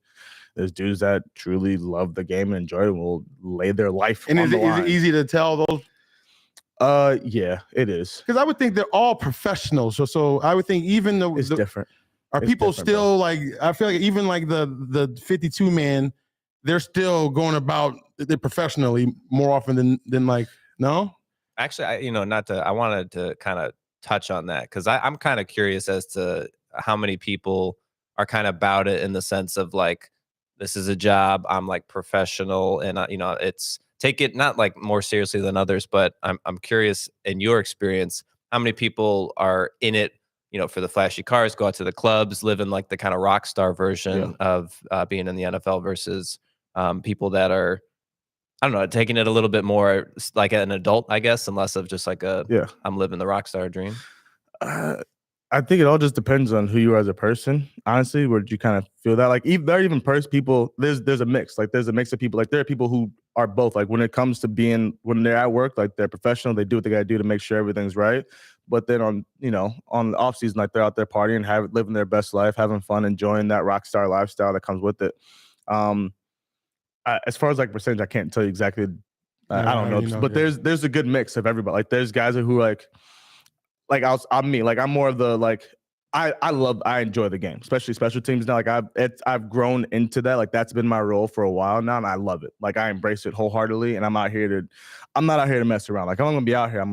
There's dudes that truly love the game and enjoy it and will lay their life on the line. Is it easy to tell those? Yeah, it is. Because I would think they're all professionals. So I would think even it's different. Are people still like? I feel like even like the 52 man, they're still going about it professionally more often than like no. Actually, I wanted to kind of touch on that because I'm kind of curious as to how many people are kind of about it in the sense of like, this is a job. I'm like professional, and it's take it not like more seriously than others. But I'm curious in your experience, how many people are in it, for the flashy cars, go out to the clubs, live in like the kind of rock star version of being in the NFL versus people that are, I don't know, taking it a little bit more like an adult, I guess, and less of just like I'm living the rock star dream. I think it all just depends on who you are as a person. Honestly, where you kind of feel that, like, there are even people. There's a mix. Like, there's a mix of people. Like, there are people who are both. Like, when it comes to when they're at work, like they're professional. They do what they got to do to make sure everything's right. But then on the off season, like they're out there partying, living their best life, having fun, enjoying that rock star lifestyle that comes with it. As far as like percentage, I can't tell you exactly. I don't know, but there's a good mix of everybody. Like, there's guys who I'm me. Like, I'm more of the like I enjoy the game, especially special teams now. Like I've grown into that. Like that's been my role for a while now, and I love it. Like I embrace it wholeheartedly, and I'm not out here to mess around. Like I'm gonna be out here. I'm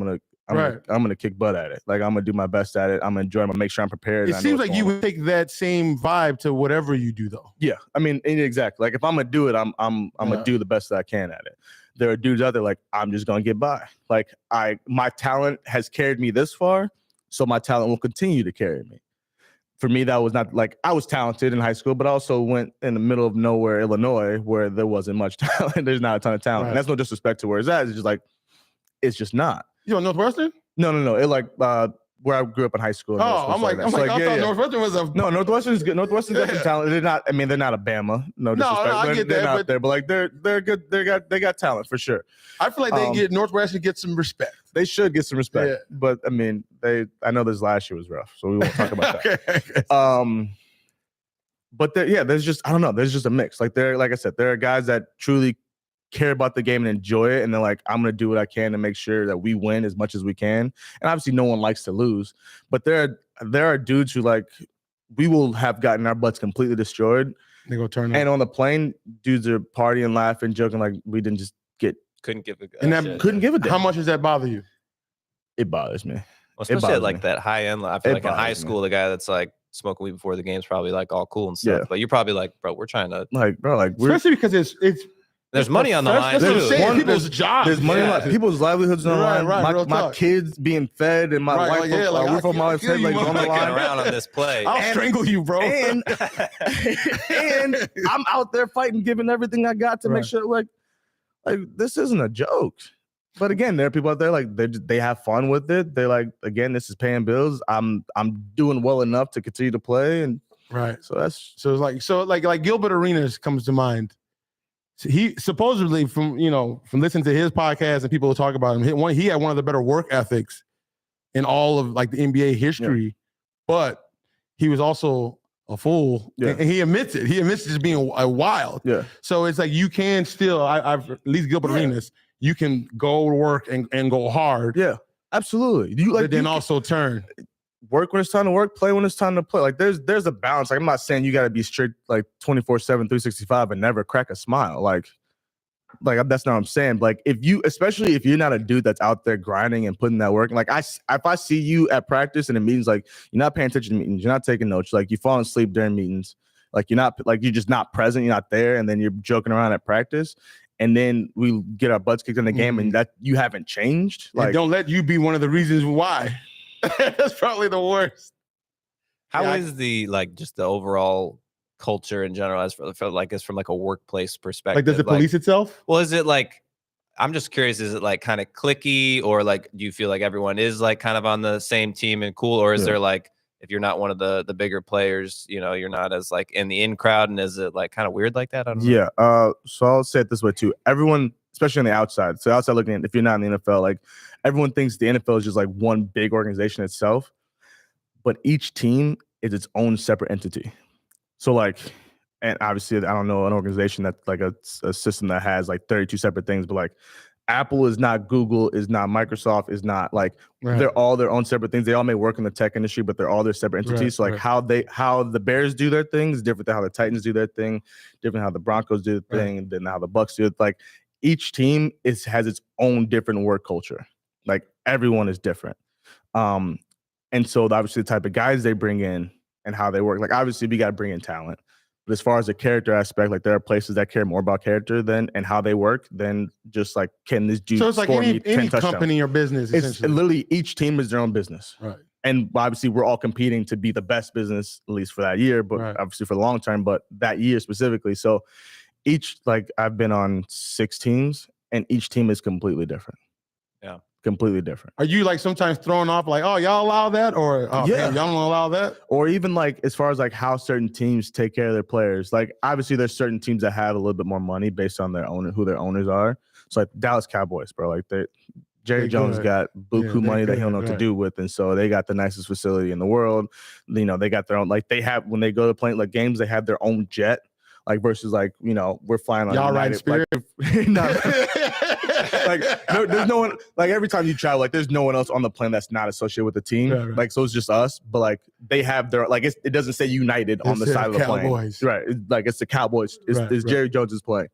gonna kick butt at it. Like I'm gonna do my best at it. I'm gonna enjoy it. I'm gonna make sure I'm prepared. It seems like you would take that same vibe to whatever you do, though. Yeah, I mean, exactly. Like if I'm gonna do it, I'm gonna do the best that I can at it. There are dudes out there like I'm just gonna get by. Like my talent has carried me this far, so my talent will continue to carry me. For me, that was not like I was talented in high school, but I also went in the middle of nowhere, Illinois, where there wasn't much talent. There's not a ton of talent. Right. And that's no disrespect to where it's at. It's just like, it's just not. You know Northwestern? No. It like where I grew up in high school. I'm like, I thought Northwestern was a... No, Northwestern's good. Northwestern's got some talent. They're not, I mean, they're not a Bama. No disrespect. I get they're that, not there, but like they're good. They got talent for sure. I feel like Northwestern get some respect. They should get some respect. Yeah. But I mean, I know this last year was rough, so we won't talk about that. But there's just, I don't know, there's just a mix. Like I said, there are guys that truly care about the game and enjoy it, and they're like, I'm gonna do what I can to make sure that we win as much as we can. And obviously no one likes to lose, but there are dudes who like, we will have gotten our butts completely destroyed. They go turn up. And on the plane, dudes are partying, laughing, joking like we didn't just get couldn't give a damn. How much does that bother you? It bothers me. Well, especially at like that high end. I feel like in high school, the guy that's like smoking weed before the game's probably like all cool and stuff. Yeah. But you're probably like, bro, we're trying to especially because it's there's money on the line. People's jobs. There's money on the line. People's livelihoods on the line. My kids being fed and my wife, roof over my wife's head, like on the line. Around on this play. I'll strangle you, bro. And I'm out there fighting, giving everything I got to make sure like this isn't a joke. But again, there are people out there like they have fun with it. They're like, again, this is paying bills. I'm doing well enough to continue to play, and so it's like Gilbert Arenas comes to mind. He supposedly from listening to his podcast and people who talk about him, he had one of the better work ethics in all of like the NBA history, but he was also a fool, and he admits it. He admits just being a wild. Yeah. So it's like you can still, I've at least Gilbert Arenas, you can go to work and go hard. Yeah, absolutely. But then also turn. Work when it's time to work, play when it's time to play. Like there's a balance. Like I'm not saying you got to be strict like 24/7, 365 and never crack a smile. Like that's not what I'm saying. Like especially if you're not a dude that's out there grinding and putting that work. Like if I see you at practice and it means like you're not paying attention to meetings, you're not taking notes, like you fall asleep during meetings, like you're just not present, you're not there, and then you're joking around at practice. And then we get our butts kicked in the game, and that you haven't changed. Like, don't let you be one of the reasons why. That's probably the worst. How is the just the overall culture in general as from like a workplace perspective? Like, does it police itself? Well, is it like, I'm just curious, is it like kind of cliquey, or like do you feel like everyone is like kind of on the same team and cool, or is there like, if you're not one of the bigger players, you're not as like in the in crowd, and is it like kind of weird like that? I don't know. Yeah. So I'll say it this way too. Everyone, especially on the outside. So outside looking at, if you're not in the NFL, like everyone thinks the NFL is just like one big organization itself, but each team is its own separate entity. So like, and obviously I don't know an organization that's like a system that has like 32 separate things, but like Apple is not Google, is not Microsoft, is not like they're all their own separate things. They all may work in the tech industry, but they're all their separate entities. So like how the Bears do their thing is different than how the Titans do their thing, different how the Broncos do their thing, than how the Bucks do it. Like each team has its own different work culture. Like everyone is different. And so obviously the type of guys they bring in and how they work, like obviously we got to bring in talent. But as far as the character aspect, like there are places that care more about character and how they work than just like, can this dude? So it's like any company or business. It's literally each team is their own business. Right. And obviously we're all competing to be the best business, at least for that year, but obviously for the long term, but that year specifically. So I've been on 6 teams and each team is completely different. Yeah. Completely different. Are you like sometimes thrown off like, oh, y'all allow that? Or y'all don't allow that? Or even like as far as like how certain teams take care of their players. Like obviously there's certain teams that have a little bit more money based on who their owners are. So like Dallas Cowboys, bro, like Jerry Jones got buku money that he don't know what to do with. And so they got the nicest facility in the world. They got their own, like they have, when they go to play like games, they have their own jet. like versus like we're flying on y'all riding Spirit. Like there's no one, like every time you travel, like there's no one else on the plane that's not associated with the team. Right. Like so it's just us, but like they have their like it doesn't say United on the side of the Cowboys. plane. Right. It's the Cowboys. It's Jerry Jones's plane.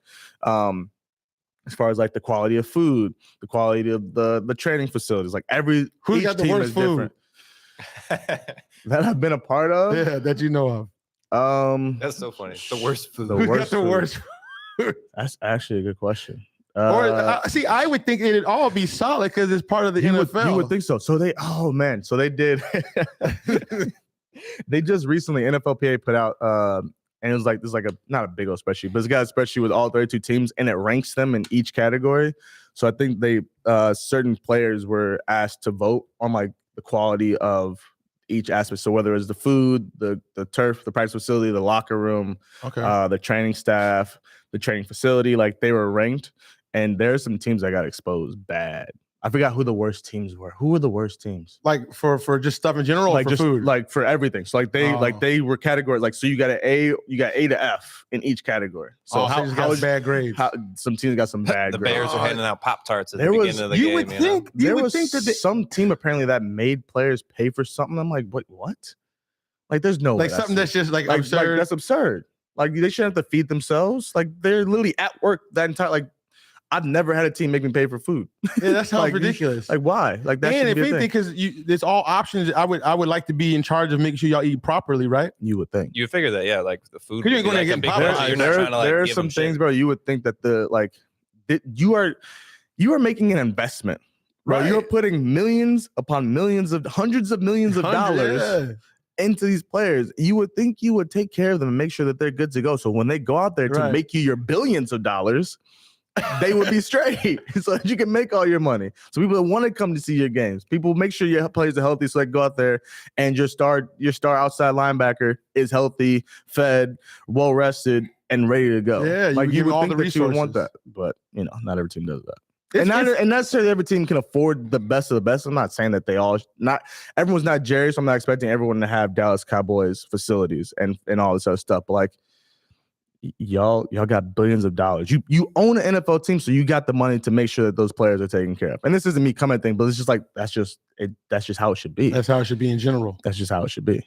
As far as like the quality of food, the quality of the training facilities, like who's got the worst food that I've been a part of. Yeah, that you know of. That's so funny. The worst food. Who's got the worst food? That's actually a good question. See, I would think it'd all be solid because it's part of the NFL. You would think so. So they did. They just recently NFLPA put out, and it was like not a big old spreadsheet, but it's got a spreadsheet with all 32 teams, and it ranks them in each category. So I think they certain players were asked to vote on like the quality of each aspect. So whether it's the food, the turf, the practice facility, the locker room, the training staff, the training facility, like they were ranked. And there's some teams that got exposed bad. I forgot who the worst teams were. Who were the worst teams? Like for just stuff in general, like for food, like for everything. So like they were categorized. Like so you got A to F in each category. So how got bad grades? Some teams got some bad grades. The Bears are handing out Pop-Tarts at the beginning of the game. You would think that some team apparently that made players pay for something. I'm like, what? Like there's no like something that's just like absurd. That's absurd. Like they shouldn't have to feed themselves. Like they're literally at work that entire like. I've never had a team make me pay for food. Yeah, that sounds ridiculous. Like why? Like that. And if anything, because there's all options. I would like to be in charge of making sure y'all eat properly, right? You would think. You figure that, yeah, like the food. You ain't going to get Popeyes. There are some things, bro. You would think that you are making an investment, bro. Right. You're putting millions upon millions of hundreds of millions of dollars into these players. You would think you would take care of them and make sure that they're good to go. So when they go out there to make you your billions of dollars, they would be straight so that you can make all your money. So people want to come to see your games. People make sure your players are healthy so they go out there and your star outside linebacker is healthy, fed, well rested, and ready to go. Yeah, like you would all think the that resources. you would want that, but not every team does that. And not necessarily every team can afford the best of the best. I'm not saying that everyone's not Jerry, so I'm not expecting everyone to have Dallas Cowboys facilities and all this other stuff. But like y'all got billions of dollars. You own an NFL team, so you got the money to make sure that those players are taken care of. And this isn't me commenting, but it's just like that's just how it should be. That's how it should be in general. That's just how it should be.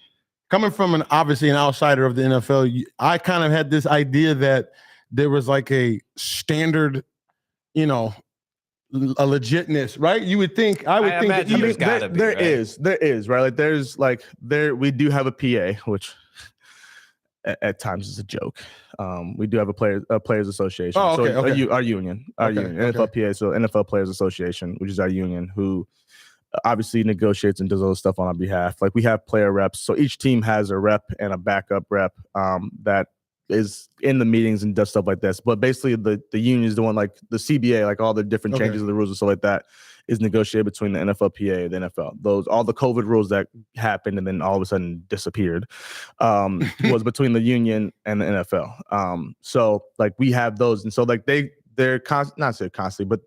Coming from obviously an outsider of the NFL, I kind of had this idea that there was like a standard, a legitness, right? You would think. I would think that there is, right? Like we do have a PA, which at times is a joke. We do have a players association. Oh, okay, so okay. Our union, NFLPA, so NFL Players Association, which is our union, who obviously negotiates and does all this stuff on our behalf. Like we have player reps, so each team has a rep and a backup rep that is in the meetings and does stuff like this. But basically, the union is the one, like the CBA, like all the different changes of the rules and stuff like that, is negotiated between the NFLPA and the NFL. All the COVID rules that happened and then all of a sudden disappeared was between the union and the NFL. So like we have those, and so like they're not say constantly, but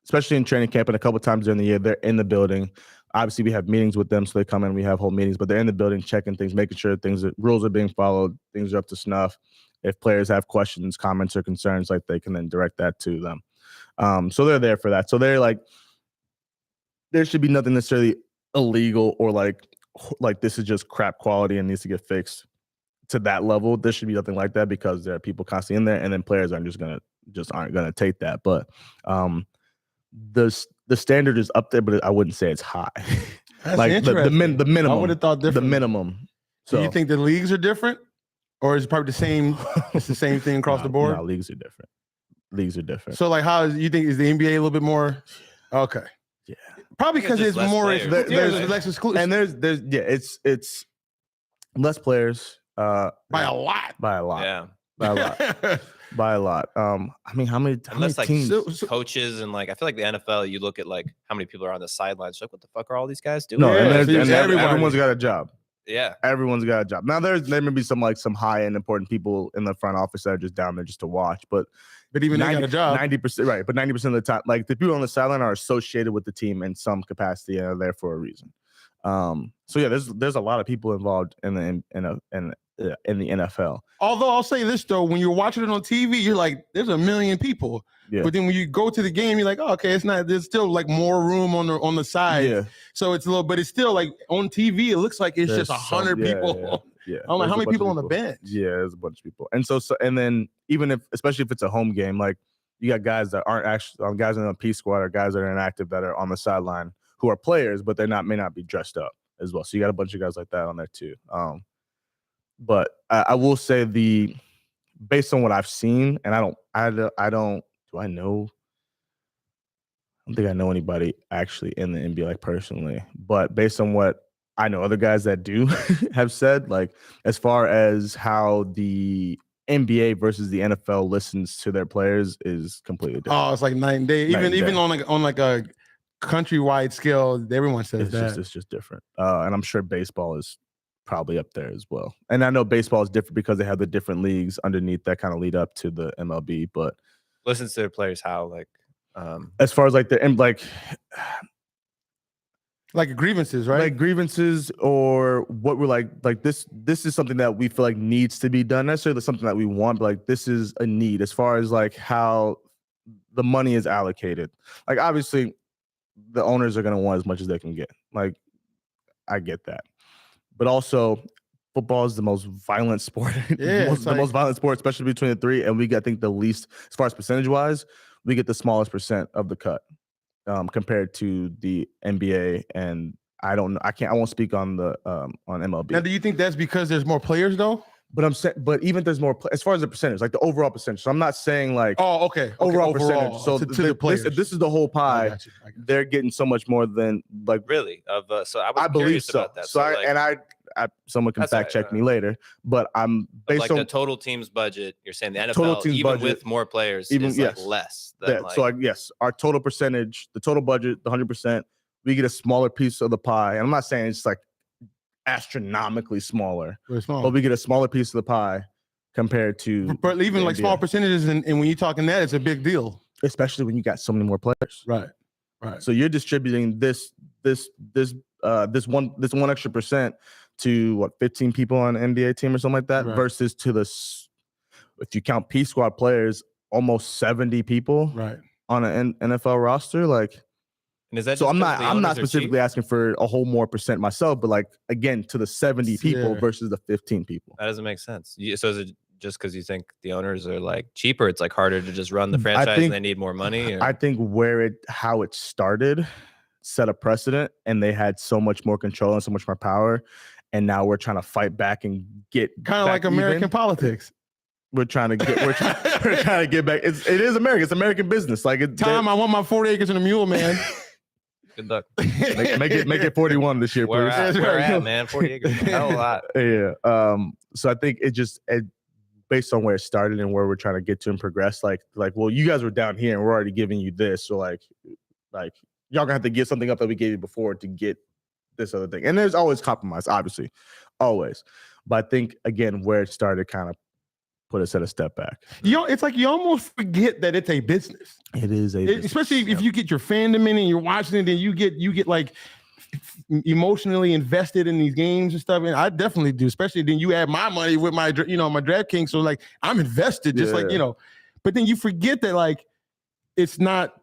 especially in training camp and a couple times during the year, they're in the building. Obviously, we have meetings with them, so they come in. We have whole meetings, but they're in the building checking things, making sure rules are being followed, things are up to snuff. If players have questions, comments, or concerns, like they can then direct that to them. So they're there for that. So they're like, there should be nothing necessarily illegal or like this is just crap quality and needs to get fixed to that level. There should be nothing like that because there are people constantly in there, and then players aren't gonna take that. But the standard is up there, but I wouldn't say it's high. That's like the minimum. I would have thought different. The minimum. So do you think the leagues are different, or is it probably the same? It's the same thing across the board. No, leagues are different. So like, you think is the NBA a little bit more? Okay. Yeah. Probably because it's more. There's less exclusive, and it's less players. By a lot. Yeah. By a lot. By a lot. I mean, how many teams? Coaches and like I feel like the NFL. You look at like how many people are on the sidelines. Like, what the fuck are all these guys doing? No, everyone's got a job. Yeah, everyone's got a job. Now there may be some high end important people in the front office that are just down there just to watch, but even they got a job. 90%, right? But 90% of the time, like the people on the sideline are associated with the team in some capacity and are there for a reason. So yeah, there's a lot of people involved in in the NFL. Although I'll say this though, when you're watching it on TV, you're like, there's a million people. Yeah. But then when you go to the game, you're like, oh, okay, it's not. There's still like more room on the side. Yeah. So it's a little, but it's still like on TV. It looks like it's just 100 people. Yeah. I'm like, how many people on the bench? Yeah, there's a bunch of people. And so and then even especially if it's a home game, like you got guys that aren't actually guys in the P squad or guys that are inactive that are on the sideline who are players, but may not be dressed up as well. So you got a bunch of guys like that on there too. But I will say based on what I've seen, and I don't think I know anybody actually in the NBA like personally, but based on what I know other guys that do have said, like as far as how the NBA versus the NFL listens to their players is completely different. Oh, it's like night and day. Even on a countrywide scale, everyone says it's just different. And I'm sure baseball is probably up there as well. And I know baseball is different because they have the different leagues underneath that kind of lead up to the MLB. But listens to their players how as far as like like grievances, right? Like grievances or what we're like this is something that we feel like needs to be done. Necessarily something that we want, but like this is a need as far as like how the money is allocated. Like obviously the owners are going to want as much as they can get. Like I get that. But also football is the most violent sport. Yeah, the most violent sport, especially between the three. And we get, I think, the least, as far as percentage wise, we get the smallest percent of the cut compared to the NBA. And I won't speak on the on MLB. Now, do you think that's because there's more players though? But I'm saying, but even there's more as far as the percentage, like the overall percentage. So I'm not saying like overall percentage. So to the players. This is the whole pie. I got you. They're getting so much more than like really of. So I believe curious so. about that. So someone can fact check me later, but I'm based like on the total team's budget. You're saying the NFL, even budget, with more players, is like less. Than yes, our total percentage, the total budget, the 100%, we get a smaller piece of the pie. And I'm not saying it's like astronomically smaller, but we get a smaller piece of the pie compared to. But even like small percentages, and when you're talking that, it's a big deal, especially when you got so many more players. Right. So you're distributing this one extra percent to what 15 people on an NBA team or something like that, versus to if you count P squad players, almost 70 people on an NFL roster, like. And is that so? I'm not specifically asking for a whole more percent myself, but like again to the 70 people versus the 15 people. That doesn't make sense. So is it just because you think the owners are like cheaper? It's like harder to just run the franchise and they need more money. Or? I think how it started set a precedent, and they had so much more control and so much more power, and now we're trying to fight back and get kind of like American politics. We're trying to get back. It is America. It's American business. Like I want my 40 acres and a mule, man. Good luck. make it 41 this year, please. Where at, man? 40 acres, hell a lot. Yeah. So I think it based on where it started and where we're trying to get to and progress. Like, well, you guys were down here and we're already giving you this. So like y'all gonna have to give something up that we gave you before to get this other thing. And there's always compromise, obviously, always. But I think again where it started kind of put us at a step back. It's like you almost forget that it's a business. It is especially if you get your fandom in and you're watching it, and you get like emotionally invested in these games and stuff. And I definitely do, especially then you add my money with my my DraftKings. So like I'm invested, just like But then you forget that like it's not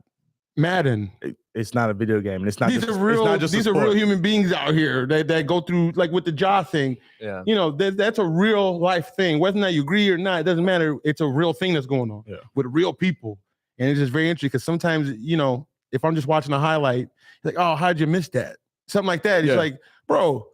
Madden. It's not a video game, and it's not. These are real human beings out here that go through, like with the jaw thing. Yeah, that's a real life thing. Whether or not you agree or not, it doesn't matter. It's a real thing that's going on with real people, and it's just very interesting because sometimes if I'm just watching a highlight, like, oh, how'd you miss that? Something like that. It's like, bro,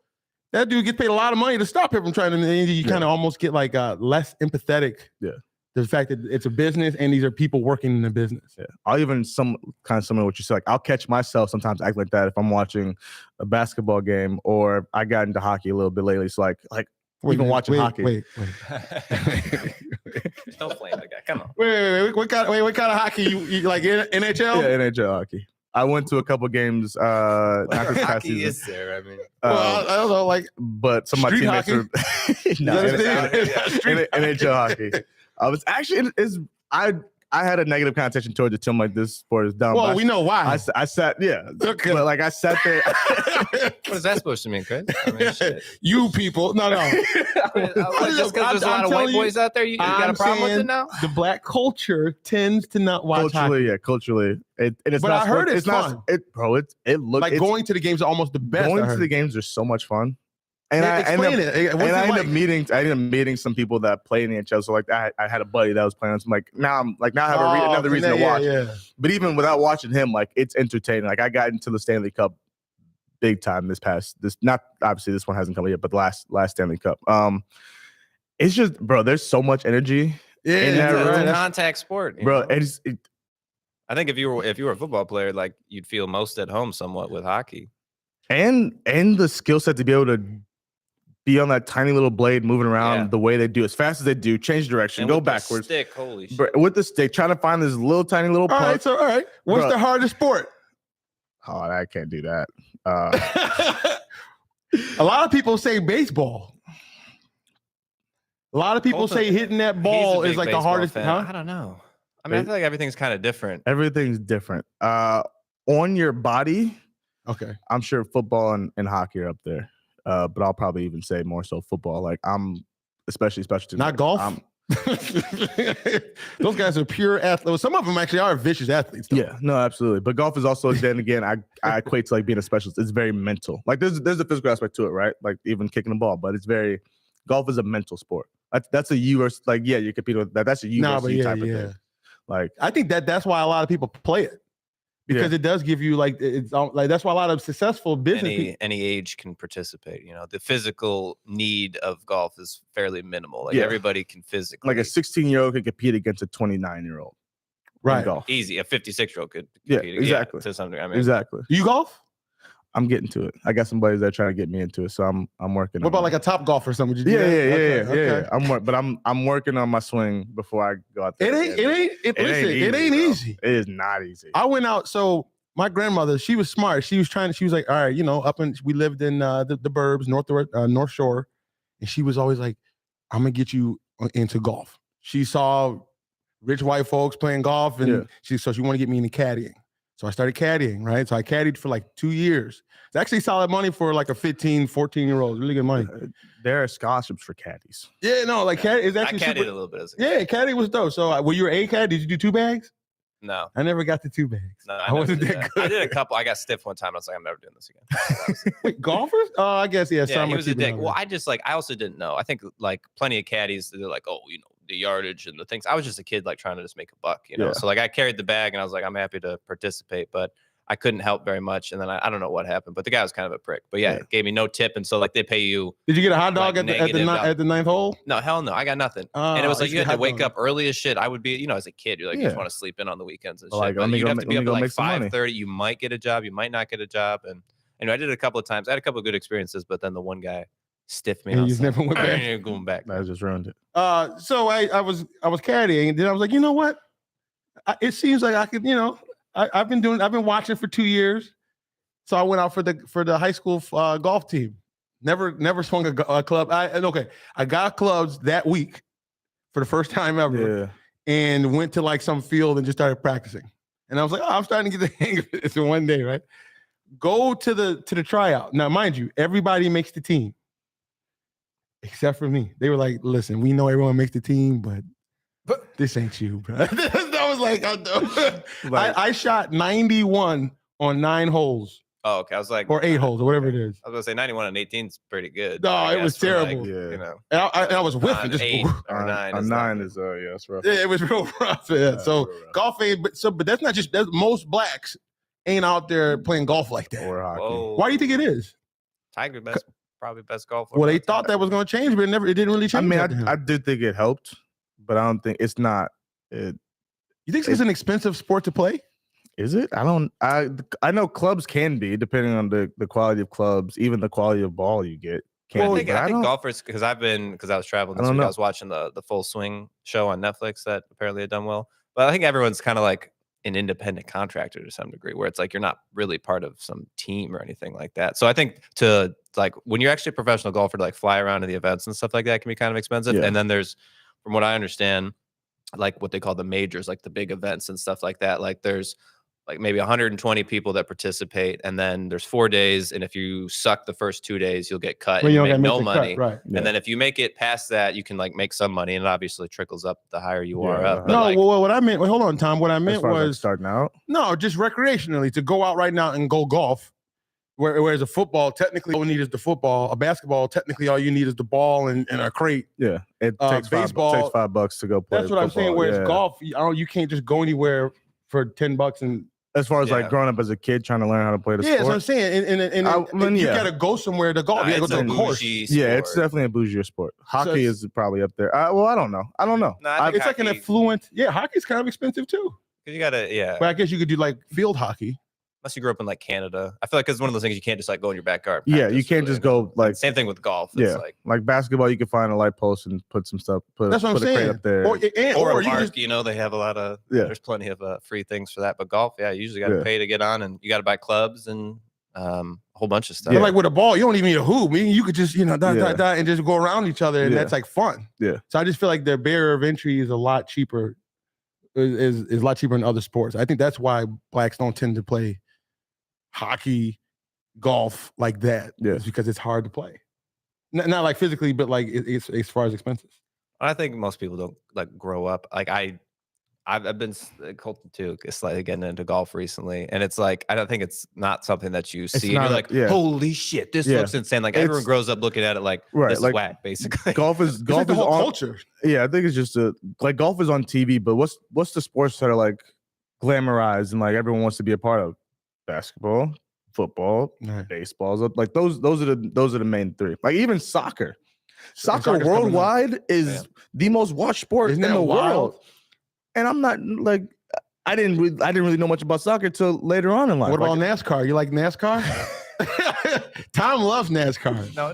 that dude gets paid a lot of money to stop him from trying to. You kind of almost get like less empathetic. Yeah. The fact that it's a business and these are people working in the business. Yeah. I'll even similar to what you said. Like I'll catch myself sometimes act like that if I'm watching a basketball game, or I got into hockey a little bit lately. It's like even watching hockey. Wait. Don't flame the guy. Come on. Wait. What kind of hockey you like? NHL? Yeah, NHL hockey. I went to a couple games. Not this past hockey season. is there? I mean, well, I don't know, like, but some of my teammates hockey? are NHL hockey. I was actually I I had a negative connotation towards it. I'm like, this sport is dumb. Well, we know why. I sat, yeah. Okay. But like I sat there. What is that supposed to mean, Chris? I mean, shit. You people, no. Just because there's a lot of white boys out there, you got a problem with it now? The black culture tends to not watch culturally, hockey. yeah, culturally. It's but not I heard sport, it's fun. It looks like going to the games are almost the best. Going to the games are so much fun. And I ended up meeting some people that play in the NHL. So like I had a buddy that was playing. So I'm like, now I have another reason to watch. Yeah. But even without watching him, like it's entertaining. Like I got into the Stanley Cup big time this not obviously this one hasn't come yet, but the last Stanley Cup. It's just, bro, there's so much energy. Yeah, in that it's a contact sport, bro. I think if you were a football player, like you'd feel most at home somewhat with hockey. And the skill set to be able to be on that tiny little blade moving around the way they do, as fast as they do, change direction, go backwards. Stick, holy shit. Bro, with the stick, trying to find this little tiny little puck. All right. What's the hardest sport? Oh, I can't do that. A lot of people say baseball. A lot of people say hitting that ball is like the hardest. Huh? I don't know. I mean, I feel like everything's kind of different. Everything's different. On your body, okay. I'm sure football and hockey are up there. But I'll probably even say more so football. Like I'm especially special teams. Not golf. Those guys are pure athletes. Some of them actually are vicious athletes, though. Yeah, no, absolutely. But golf is also, then again, I equate to like being a specialist. It's very mental. Like there's a physical aspect to it, right? Like even kicking the ball, but golf is a mental sport. That's a you versus, like, yeah, you compete with that. That's a you versus you type of thing. Like I think that's why a lot of people play it. Because it does give you like that's why a lot of successful business any age can participate. You know, the physical need of golf is fairly minimal. Like everybody can physically. Like a 16-year-old could compete against a 29-year-old. Right. Golf. Easy. A 56-year-old could compete exactly. To some degree. I mean, exactly. You golf? I'm getting to it. I got some buddies that are trying to get me into it, so I'm working. What about like a top golf or something? Would you do yeah. I'm working on my swing before I go out there. It ain't easy. It is not easy. I went out. So my grandmother, she was smart. She was like, all right, we lived in the burbs, North Shore, and she was always like, I'm gonna get you into golf. She saw rich white folks playing golf, and she wanted to get me into caddying. So I started caddying, right? So I caddied for like 2 years. It's actually solid money for like a 15, 14-year-old. Really good money. There are scholarships for caddies. Yeah, no, like caddy is actually I caddied a little bit as a kid. Yeah, caddy was dope. So were you an A caddy? Did you do 2 bags? No. I never got the 2 bags. No, I wasn't that good. I did a couple. I got stiff one time. I was like, I'm never doing this again. Wait, golfers? I guess, yeah. Yeah, he was a dick. Well, I also didn't know. I think like plenty of caddies, they're like, oh, the yardage and the things. I was just a kid like trying to just make a buck, So like I carried the bag and I was like, I'm happy to participate, but I couldn't help very much. And then I don't know what happened, but the guy was kind of a prick. But yeah, gave me no tip. And so like they pay you. Did you get a hot dog at the ninth hole? No, hell no. I got nothing. And it was like you had to wake up early as shit. I would be, as a kid, you're like, you just want to sleep in on the weekends and shit. Like, but you'd have to be up at like 5:30. You might get a job. You might not get a job. And I did it a couple of times. I had a couple of good experiences, but then the one guy stiffed me. And you never went back. I ain't going back. I just ruined it. So I was caddying, and then I was like, you know what? It seems like I could, I've been watching for 2 years. So I went out for the high school golf team. Never swung a club. I got clubs that week for the first time ever, and went to like some field and just started practicing. And I was like, I'm starting to get the hang of it. So one day, right? Go to the tryout. Now, mind you, everybody makes the team except for me. They were like, listen, we know everyone makes the team, but this ain't you, bro. That was like, I shot 91 on 9 holes. Oh, okay. I was like, or 8 holes, or whatever it is. I was gonna say 91 and 18 is pretty good. No, it was terrible. Like, and I was whiffing. Just 8 or 9. On 9 is that's rough. Yeah, it was real rough. Yeah. So golf ain't. But that's not just. Most blacks ain't out there playing golf like that. Or hockey. Whoa. Why do you think it is? Tiger probably best golfer. Well, they thought that was going to change, but it didn't really change. I mean, I do think it helped, but I don't think it's not. You think it's an expensive sport to play? Is it? I know clubs can be, depending on the quality of clubs, even the quality of ball you get. I think golfers, because I was traveling this week, I was watching the Full Swing show on Netflix that apparently had done well. But I think everyone's kind of like an independent contractor to some degree, where it's like you're not really part of some team or anything like that. So I think to like when you're actually a professional golfer, to like fly around to the events and stuff like that can be kind of expensive. Yeah. And then there's, from what I understand, like what they call the majors, like the big events and stuff like that. Like there's like maybe 120 people that participate, and then there's 4 days. And if you suck the first 2 days, you'll get cut and you make no money. Right. And then if you make it past that, you can like make some money, and it obviously trickles up the higher you are up. No, well, what I meant, hold on, Tom. What I meant was like starting out. No, just recreationally to go out right now and go golf. Whereas a football, technically, all you need is the football. A basketball, technically, all you need is the ball and a crate. Yeah, it takes baseball. Takes $5 to go play. That's what I'm saying. Whereas golf, you can't just go anywhere for $10 and. As far as like growing up as a kid trying to learn how to play the sport. Yeah, that's what I'm saying. And you got to go somewhere to golf. You got to go to a course. Yeah, it's definitely a bougier sport. Hockey is probably up there. Well, I don't know. No, it's like an affluent. Yeah, hockey's kind of expensive too. You gotta, But I guess you could do like field hockey. Unless you grew up in like Canada. I feel like it's one of those things you can't just like go in your backyard. Yeah, you can't just go like. Same thing with golf. It's like basketball, you can find a light post and put some stuff. That's what I'm saying. Up there. Or a park, they have a lot of. There's plenty of free things for that. But golf, you usually got to pay to get on, and you got to buy clubs and a whole bunch of stuff. But like with a ball, you don't even need a hoop. I mean, you could just and just go around each other, and that's like fun. Yeah. So I just feel like the barrier of entry is a lot cheaper. Is a lot cheaper in other sports. I think that's why blacks don't tend to play hockey, golf like that. Yeah, it's because it's hard to play. Not like physically, but like it's as far as expenses. I think most people don't like grow up. Like I've been Colton too, slightly getting into golf recently, and it's like I don't think it's not something that you see. And you're like, holy shit, this looks insane. Like everyone grows up looking at it like this is whack, basically. Golf is like the whole on culture. Yeah, I think it's just like golf is on TV, but what's the sports that are like glamorized and like everyone wants to be a part of? Basketball, football, baseballs. Like those are the main three. Like even soccer. Soccer worldwide is the most watched sport in the world. And I'm not like I didn't really know much about soccer till later on in life. What about NASCAR? You like NASCAR? Tom loves NASCAR. No.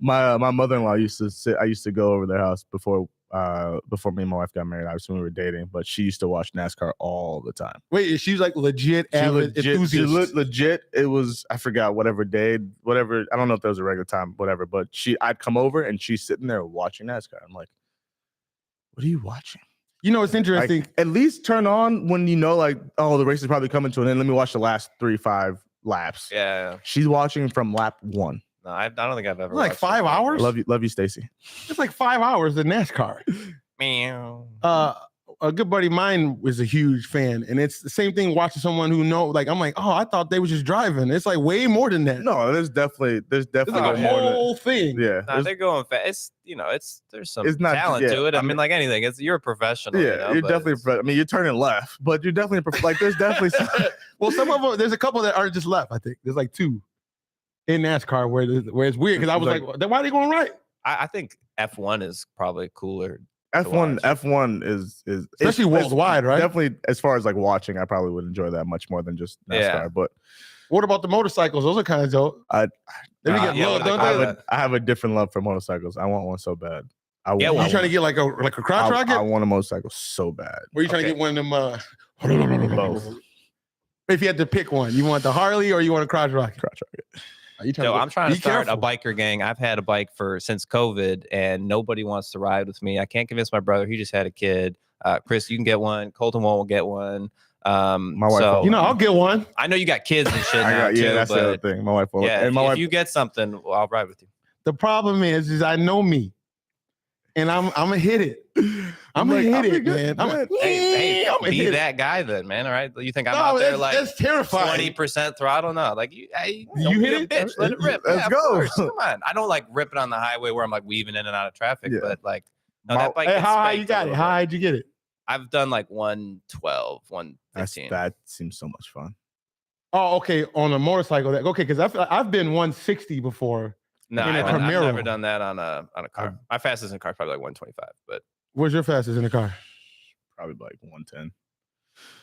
My mother-in-law I used to go over their house before me and my wife got married. Obviously, when we were dating, but she used to watch NASCAR all the time. Wait, she's like legit avid enthusiast. She legit. It was, I forgot whatever day, whatever. I don't know if there was a regular time, whatever. But I'd come over and she's sitting there watching NASCAR. I'm like, what are you watching? You know, it's interesting. Like, at least turn on when you know, like, oh, the race is probably coming to an end. Let me watch the last 3-5 laps. Yeah. She's watching from lap 1. No, I don't think I've ever. Like 5 hours. Love you, Stacy. It's like 5 hours in NASCAR. Meow. A good buddy of mine was a huge fan, and it's the same thing watching someone who like I'm like, oh, I thought they were just driving. It's like way more than that. No, there's definitely like a whole thing. Yeah, they're going fast. There's some talent to it. I mean, like anything, you're a professional. Yeah, you're definitely. I mean, you're turning left, but you're definitely like there's definitely. Well, some of them, there's a couple that are just left. I think there's like 2 in NASCAR where it's weird because I was like, why are they going right? I think F1 is probably cooler. F1 is especially worldwide, right? Definitely, as far as like watching, I probably would enjoy that much more than just NASCAR. Yeah. But what about the motorcycles? Those are kind of dope. I I have a different love for motorcycles. I want one so bad. Are you trying to get like a crotch rocket? I want a motorcycle so bad. Were you trying to get one of them? Both. If you had to pick one, you want the Harley or you want a crotch rocket? Crotch rocket. I'm trying to start a biker gang. I've had a bike since COVID, and nobody wants to ride with me. I can't convince my brother. He just had a kid. Chris, you can get one. Colton won't get one. My wife. I'll get one. I know you got kids and shit now too. That's the other thing. My wife will. Yeah, and if you get something, I'll ride with you. The problem is I know me, and I'm gonna hit it. I'm gonna hit it, man. Hey, be that guy then, man. All right, you think I'm out there like that's terrifying. 20% throttle? No, like you hit it, bitch. Let it rip. Let's go. Come on. I don't like rip it on the highway where I'm like weaving in and out of traffic, but like that bike. How high you got it? How high did you get it? I've done like 112, 115. That seems so much fun. Oh, okay. On a motorcycle, okay, because I've been 160 before. No, I've never done that on a car. My fastest in a car is probably like 125. But where's your fastest in the car? Probably like 110.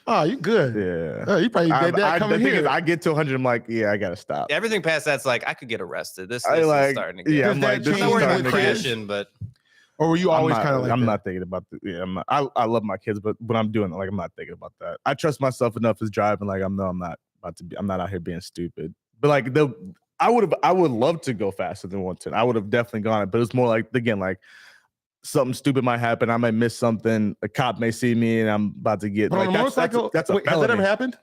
Oh, you good? Yeah. Oh, you probably did that coming here. I get to 100. I'm like, yeah, I gotta stop. Everything past that's like I could get arrested. This is starting to get. Yeah, I'm like, this is starting to crashing, but. Or were you always kind of like? I'm not thinking about the. Yeah, I love my kids, but when I'm doing it, like I'm not thinking about that. I trust myself enough as driving. Like I'm not about to be. I'm not out here being stupid. But like I would love to go faster than 110. I would have definitely gone it, but it's more like again, like something stupid might happen. I might miss something. A cop may see me, and I'm about to get. But on a motorcycle, that's a has that ever happened?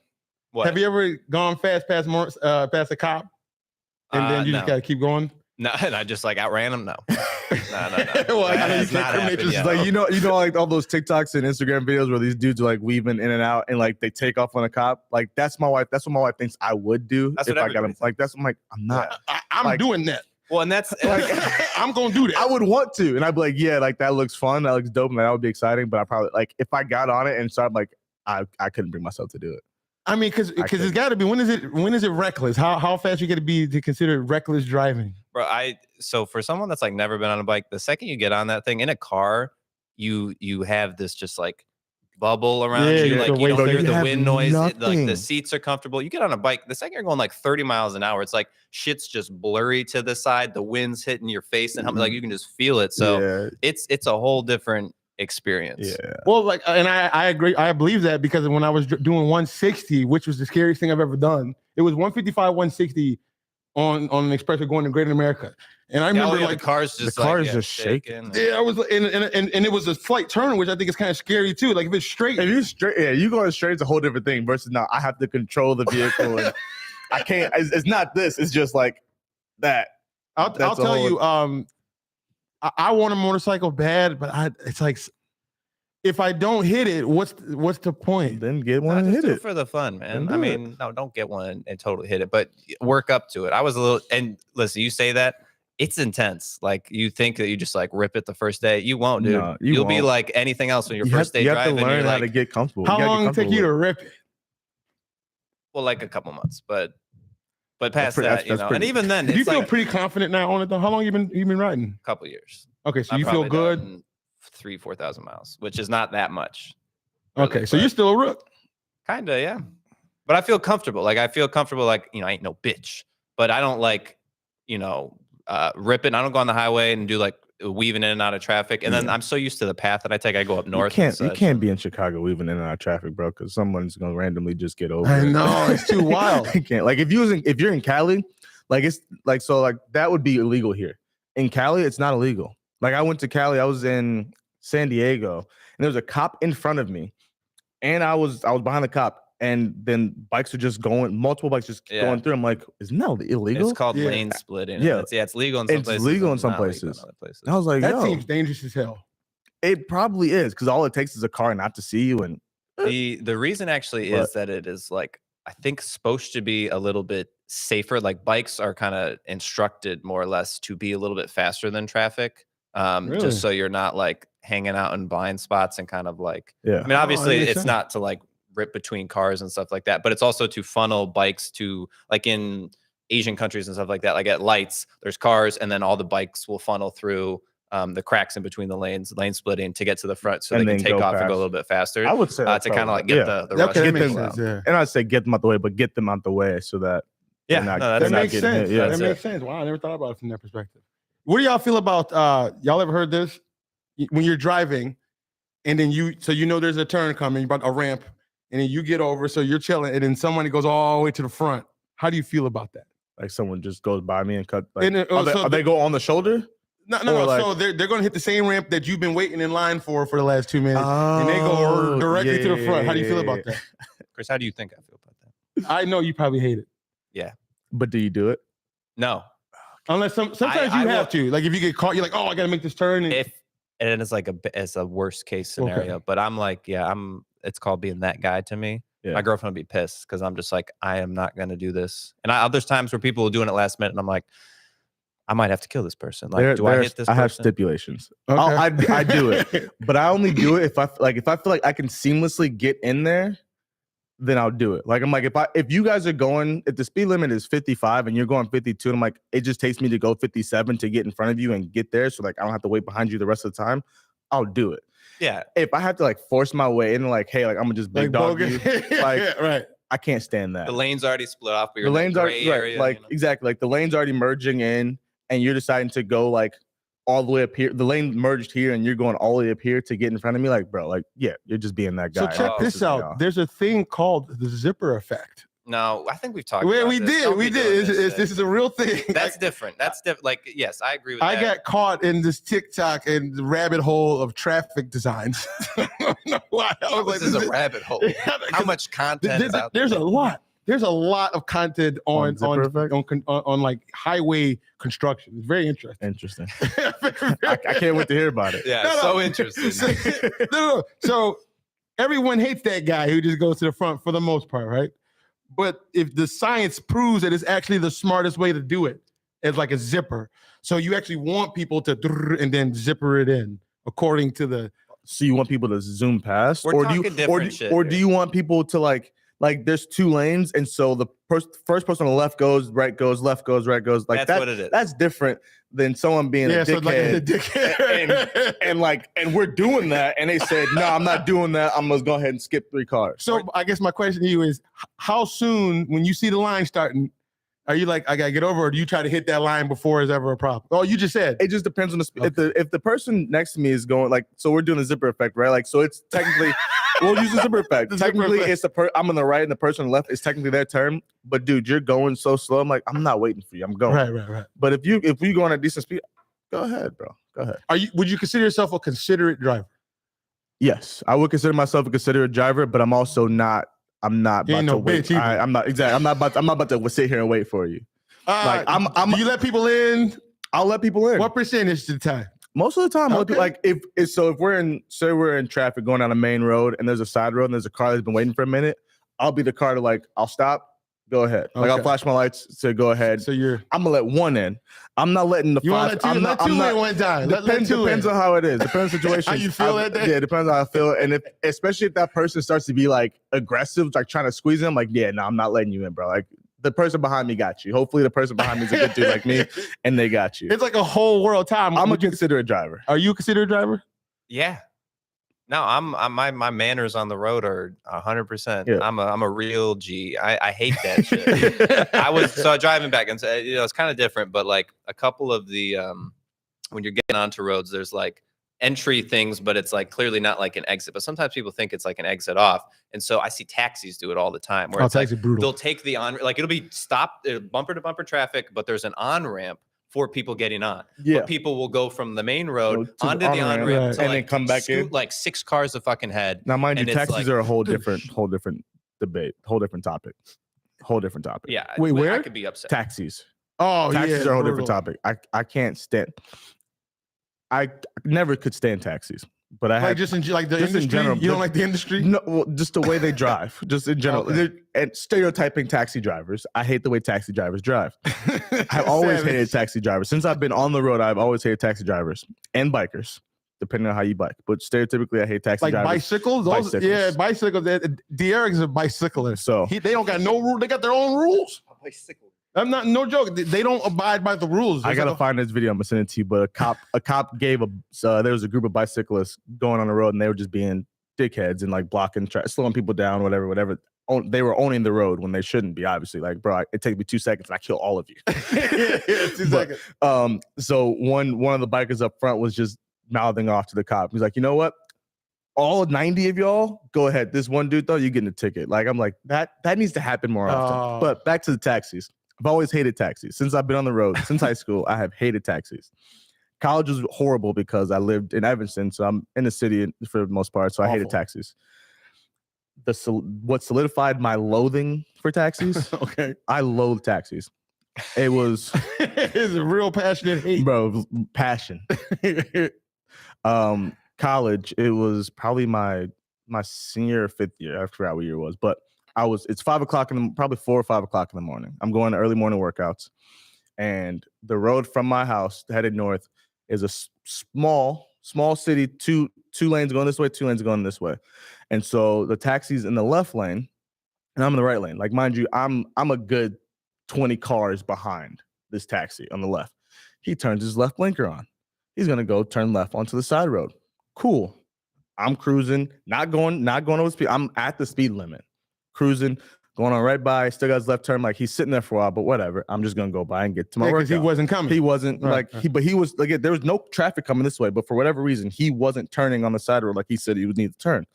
What? Have you ever gone fast past a cop, and then you just gotta keep going? No, and I just like outran him. No. Well, I know you can't it's like you know, like all those TikToks and Instagram videos where these dudes are like weaving in and out, and like they take off on a cop. Like that's my wife. That's what my wife thinks I would do if I got him. Like that's I'm like I'm not. Yeah. I'm like, doing that. Well, and that's like I'm gonna do that. I would want to, and I'd be like, yeah, like that looks fun, that looks dope, and that would be exciting. But I probably like if I got on it and started like I couldn't bring myself to do it. I mean, because it's got to be. When is it reckless? How fast you got to be to consider reckless driving? Bro, so for someone that's like never been on a bike, the second you get on that thing in a car, you have this just like bubble around you, like you don't hear the wind noise. Like the seats are comfortable. You get on a bike, the second you're going like 30 miles an hour, it's like shit's just blurry to the side. The wind's hitting your face, and like you can just feel it. So it's a whole different experience. Yeah. Well, like, and I agree. I believe that because when I was doing 160, which was the scariest thing I've ever done, it was 155, 160 on an expressway going to Great America. And I remember like the car's just shaking. Yeah, I was, and it was a slight turn, which I think is kind of scary too. Like if it's straight, you going straight is a whole different thing. Versus now, I have to control the vehicle. And I can't. It's not this. It's just like that. I'll tell you. I want a motorcycle bad, but it's like if I don't hit it, what's the point? Then get one and hit it for the fun, man. I mean, no, don't get one and totally hit it, but work up to it. I was a little, and listen, you say that it's intense. Like you think that you just like rip it the first day, you won't, dude. No, you'll be like anything else when your first day driving. You have to learn how to get comfortable. How long did it take you to rip it? Well, like a couple months, but past that, you know, and even then, do you feel pretty confident now on it though? How long you been riding? A couple years. Okay, so you feel good. 3,000-4,000 miles, which is not that much. Really, okay, so you're still a rook. Kinda, yeah. But I feel comfortable. Like I feel comfortable. Like I ain't no bitch, but I don't like rip it. I don't go on the highway and do like weaving in and out of traffic. And then I'm so used to the path that I take. I go up north. You can't be in Chicago weaving in and out of traffic, bro, because someone's gonna randomly just get over. I know it's too wild. You can't. Like if you're in Cali, like it's like so like that would be illegal here. In Cali, it's not illegal. Like I went to Cali, I was in San Diego, and there was a cop in front of me, and I was behind the cop. And then bikes are just going, multiple bikes just going through. I'm like, isn't that illegal? It's called lane splitting. Yeah. It's legal in some places. It's legal in some places. And I was like, that seems dangerous as hell. It probably is, because all it takes is a car not to see you. And the reason actually is that it is like, I think supposed to be a little bit safer. Like bikes are kind of instructed more or less to be a little bit faster than traffic. Just so you're not like hanging out in blind spots and kind of like, I mean, obviously it's not to like rip between cars and stuff like that, but it's also to funnel bikes to like in Asian countries and stuff like that. Like at lights, there's cars, and then all the bikes will funnel through the cracks in between the lanes, lane splitting to get to the front, so they can take off and go a little bit faster. I would say to kind of like get the rush. And I'd say get them out the way, but get them out the way so that that makes sense. That makes sense. Wow, I never thought about it from that perspective. What do y'all feel about y'all ever heard this? When you're driving, and then there's a turn coming, about a ramp. And then you get over, so you're chilling, and then somebody goes all the way to the front. How do you feel about that? Like someone just goes by me and cut. Like, they go on the shoulder? No. Like, so they're going to hit the same ramp that you've been waiting in line for the last 2 minutes, and they go directly to the front. How do you feel about that? Chris, how do you think I feel about that? I know you probably hate it. Yeah. But do you do it? No. Unless sometimes you have to. Like if you get caught, you're like, oh, I got to make this turn. And it's like it's a worst case scenario. But I'm like, it's called being that guy to me. Yeah. My girlfriend would be pissed because I'm just like, I am not going to do this. And there's times where people are doing it last minute, and I'm like, I might have to kill this person. Like, do I hit this person? I have stipulations. Okay. I do it, but I only do it if I feel like I can seamlessly get in there, then I'll do it. Like I'm like, if you guys are going, if the speed limit is 55 and you're going 52, and I'm like, it just takes me to go 57 to get in front of you and get there, so like I don't have to wait behind you the rest of the time, I'll do it. Yeah. If I have to like force my way in, like, hey, like I'm gonna just big dog you, like, right. I can't stand that. The lane's already split off. The lane's already area, like exactly, like the lane's already merging in, and you're deciding to go like all the way up here. The lane merged here, and you're going all the way up here to get in front of me. Like, bro, like, yeah, you're just being that guy. So check this out. There's a thing called the zipper effect. No, I think we've talked Well, about we this. did. Don't we be did. doing This is a real thing. That's different. That's different. Like, yes, I agree with I that. got caught in this TikTok and the rabbit hole of traffic designs. I don't know why. I was This is a rabbit hole. How much content is out there? There's a lot. There's a lot of content on like highway construction. It's very interesting. Interesting. I can't wait to hear about it. Yeah, so interesting. So everyone hates that guy who just goes to the front for the most part, right? But if the science proves that it's actually the smartest way to do it, it's like a zipper. So you actually want people to and then zipper it in according to the. So you want people to zoom past, or do you want people to like there's 2 lanes, and so the first person on the left goes, right goes, left goes, right goes. Like that's what it is. That's different than someone being a dickhead. So like a dickhead. and we're doing that, and they said, no, I'm not doing that. I'm gonna go ahead and skip 3 cars. So I guess my question to you is, how soon, when you see the line starting, are you like, I gotta get over, or do you try to hit that line before it's ever a problem? Oh, you just said it just depends on the speed. Okay. If the person next to me is going like, so we're doing the zipper effect, right? Like, so it's technically we'll use the zipper effect. Technically, it's I'm on the right and the person on the left is technically their turn. But dude, you're going so slow. I'm like, I'm not waiting for you. I'm going. Right. But if we go on a decent speed, go ahead, bro. Go ahead. Would you consider yourself a considerate driver? Yes, I would consider myself a considerate driver, but I'm also not. I'm not about to wait. I'm not exactly. I'm not about to sit here and wait for you. Like do you let people in? I'll let people in. What percentage of the time? Most of the time, okay. Like if we're in traffic going down a main road and there's a side road and there's a car that's been waiting for a minute, I'll be the car to like, I'll stop, go ahead. Like I'll flash my lights to go ahead. So I'm gonna let one in. I'm not letting the five. Let two in one time. Depends on how it is. Depends on the situation. How you feel that day? Yeah, depends on how I feel. And especially if that person starts to be like aggressive, like trying to squeeze in, I'm like, yeah, no, I'm not letting you in, bro. Like the person behind me got you. Hopefully the person behind me is a good dude like me and they got you. It's like a whole world time. I'm a considerate driver. Are you a considerate driver? Yeah. No, my manners on the road are 100%. Yeah. I'm a real G. I hate that shit. I was driving back and it's kind of different, but like a couple of the when you're getting onto roads, there's like entry things, but it's like clearly not like an exit. But sometimes people think it's like an exit off, and so I see taxis do it all the time. Where it's like brutal. They'll take the like it'll be stopped bumper to bumper traffic, but there's an on ramp for people getting on. Yeah, but people will go from the main road onto the on ramp and then come back in like 6 cars a fucking head. Now, mind you, taxis are a whole different debate, whole different topic. Yeah, wait, where? I could be upset. Taxis. Oh, taxis are a whole different topic. I can't stand. I never could stand taxis, but I had just in industry. In general, you don't like the industry? No, well, just the way they drive. Just in general, and stereotyping taxi drivers. I hate the way taxi drivers drive. I've always hated taxi drivers since I've been on the road. I've always hated taxi drivers and bikers, depending on how you bike. But stereotypically, I hate taxi drivers. Bicycles. Yeah, bicycles. Derek's a bicyclist, so they don't got no rule. They got their own rules. A bicycle. I'm not, no joke. They don't abide by the rules. I gotta find this video. I'm gonna send it to you. But a cop gave there was a group of bicyclists going on the road, and they were just being dickheads and like blocking, slowing people down, whatever. They were owning the road when they shouldn't be. Obviously, like, bro, it takes me 2 seconds and I kill all of you. yeah, 2 seconds. So one of the bikers up front was just mouthing off to the cop. He's like, you know what? All 90 of y'all, go ahead. This one dude though, you're getting a ticket. Like, I'm like, that needs to happen more often. But back to the taxis. I've always hated taxis. Since I've been on the road, since high school, I have hated taxis. College was horrible because I lived in Evanston, so I'm in the city for the most part, so I hated taxis. What solidified my loathing for taxis, I loathe taxis. It was it's a real passionate hate. Bro, passion. College, it was probably my senior or 5th year. I forgot what year it was, but it's 5 o'clock probably 4 or 5 o'clock in the morning. I'm going to early morning workouts, and the road from my house headed north is a small city, two lanes going this way, 2 lanes going this way. And so the taxi's in the left lane and I'm in the right lane. Like, mind you, I'm a good 20 cars behind this taxi on the left. He turns his left blinker on. He's going to go turn left onto the side road. Cool. I'm cruising, not going over speed. I'm at the speed limit. Cruising, going on right by, still got his left turn. Like, he's sitting there for a while, but whatever. I'm just gonna go by and get to my workout. Because he wasn't coming. He wasn't but he was like, there was no traffic coming this way, but for whatever reason, he wasn't turning on the side road like he said he would need to turn.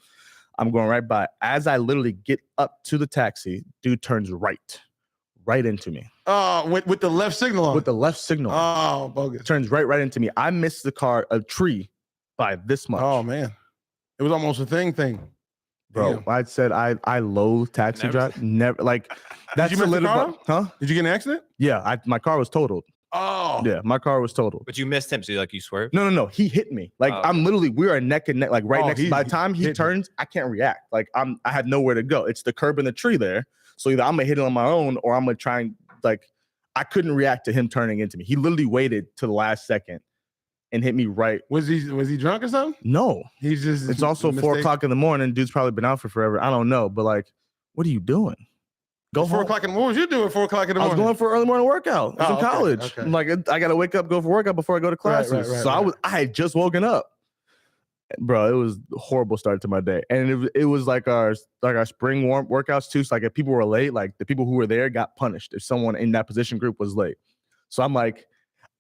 I'm going right by. As I literally get up to the taxi, dude turns right into me. Oh, with the left signal on. With the left signal on. Oh, bogus. Turns right into me. I missed a tree by this much. Oh, man. It was almost a thing. Bro, Damn. I said I loathe taxi drive. Never like that's Did you a miss the little car? huh? Did you get in an accident? Yeah, my car was totaled. Oh. Yeah, my car was totaled. But you missed him, so you swerved? No. He hit me. Like I'm literally, we are neck and neck, like right next. By the time he turns, I can't react. Like I had nowhere to go. It's the curb and the tree there. So either I'm gonna hit it on my own or I'm gonna try and I couldn't react to him turning into me. He literally waited to the last second and hit me right. Was he drunk or something? No. He's just. It's also 4 o'clock in the morning. Dude's probably been out for forever. I don't know, but what are you doing? Go 4 o'clock in the morning. What was you doing at 4 o'clock in the morning? I was going for an early morning workout. I was in college. Okay. I gotta wake up, go for workout before I go to classes. I had just woken up. Bro, it was a horrible start to my day. And it was like our spring warm workouts too. So if people were late, the people who were there got punished if someone in that position group was late. So I'm like,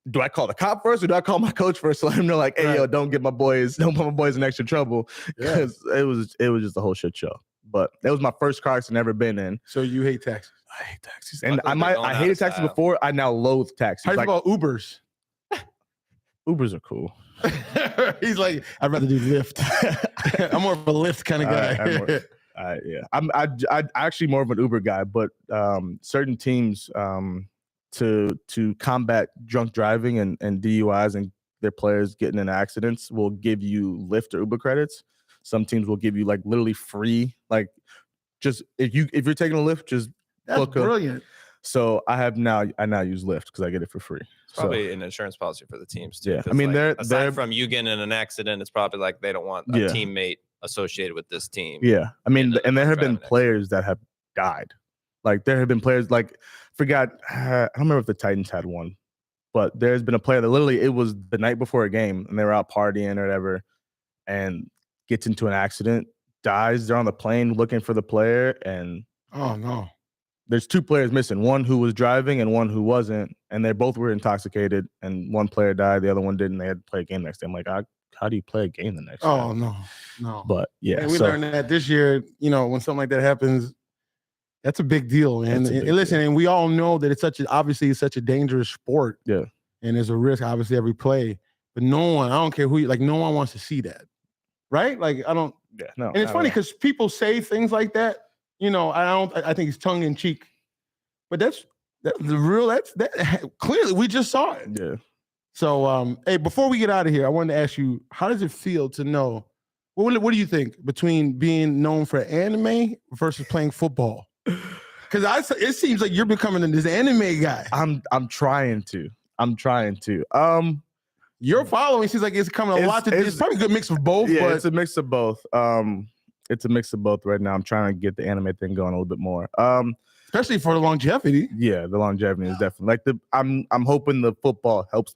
do I call the cop first or do I call my coach first to let him know hey, yo, don't put my boys in extra trouble? Because it was just a whole shit show. But that was my first car accident I've ever been in. So you hate taxis? I hate taxis. And I hated taxis before. I now loathe taxis. How do you feel about Ubers? Ubers are cool. He's like, I'd rather do Lyft. I'm more of a Lyft kind of guy. Yeah. I'm actually more of an Uber guy, but certain teams to combat drunk driving and DUIs and their players getting in accidents will give you Lyft or Uber credits. Some teams will give you literally free, just if you're taking a Lyft, just that's brilliant. So I now use Lyft because I get it for free. It's probably an insurance policy for the teams too. Yeah, I mean, aside from you getting in an accident, it's probably they don't want a teammate associated with this team. Yeah, I mean, and there have been players that have died. There have been players I don't remember if the Titans had one, but there's been a player that literally it was the night before a game and they were out partying or whatever, and gets into an accident, dies. They're on the plane looking for the player, and oh no. There's 2 players missing, one who was driving and one who wasn't, and they both were intoxicated, and one player died, the other one didn't. They had to play a game next day. I'm like, how do you play a game the next day? Oh, no. But, yeah. And we learned that this year, when something like that happens, that's a big deal. And listen, and we all know that it's such a dangerous sport. Yeah. And there's a risk, obviously, every play. But I don't care who no one wants to see that. Right? I don't. Yeah, no. And it's funny because people say things like that. I think it's tongue in cheek, but that's clearly we just saw it. Yeah. So, hey, before we get out of here, I wanted to ask you, how does it feel to know? What do you think between being known for anime versus playing football? Because it seems like you're becoming this anime guy. I'm trying to. Your following seems like it's coming a lot to. It's probably a good mix of both. Yeah, but it's a mix of both. It's a mix of both right now. I'm trying to get the anime thing going a little bit more. Especially for the longevity. Yeah, the longevity is definitely I'm hoping the football helps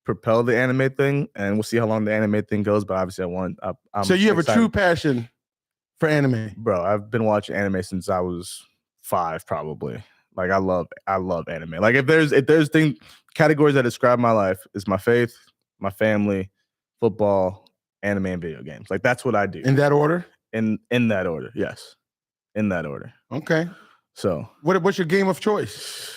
propel the anime thing, and we'll see how long the anime thing goes. But obviously, I'm so you have a true passion for anime, bro. I've been watching anime since I was 5, probably. I love anime. If there's categories that describe my life, is my faith, my family, football, anime, and video games. That's what I do. In that order? In that order, yes. In that order. Okay. So what's your game of choice?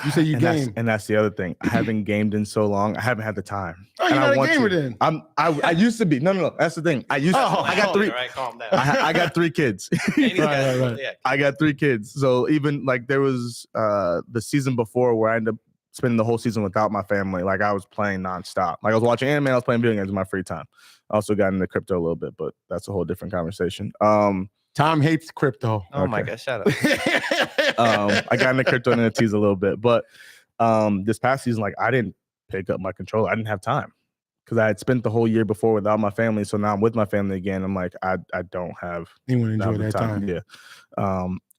You say you game. And that's the other thing. I haven't gamed in so long. I haven't had the time. Oh, you're not a gamer then. I used to be. No. That's the thing. I got 3. Right, calm down. I got 3 kids. Right. I got 3 kids. So even there was the season before where I ended up spending the whole season without my family. I was playing nonstop. I was watching anime, I was playing video games in my free time. I also got into crypto a little bit, but that's a whole different conversation. Tom hates crypto. Oh my gosh, shut up. I got into crypto and NFTs a little bit, but this past season, I didn't pick up my controller. I didn't have time because I had spent the whole year before without my family. So now I'm with my family again. I'm like, I don't have. You want to enjoy that time. Yeah.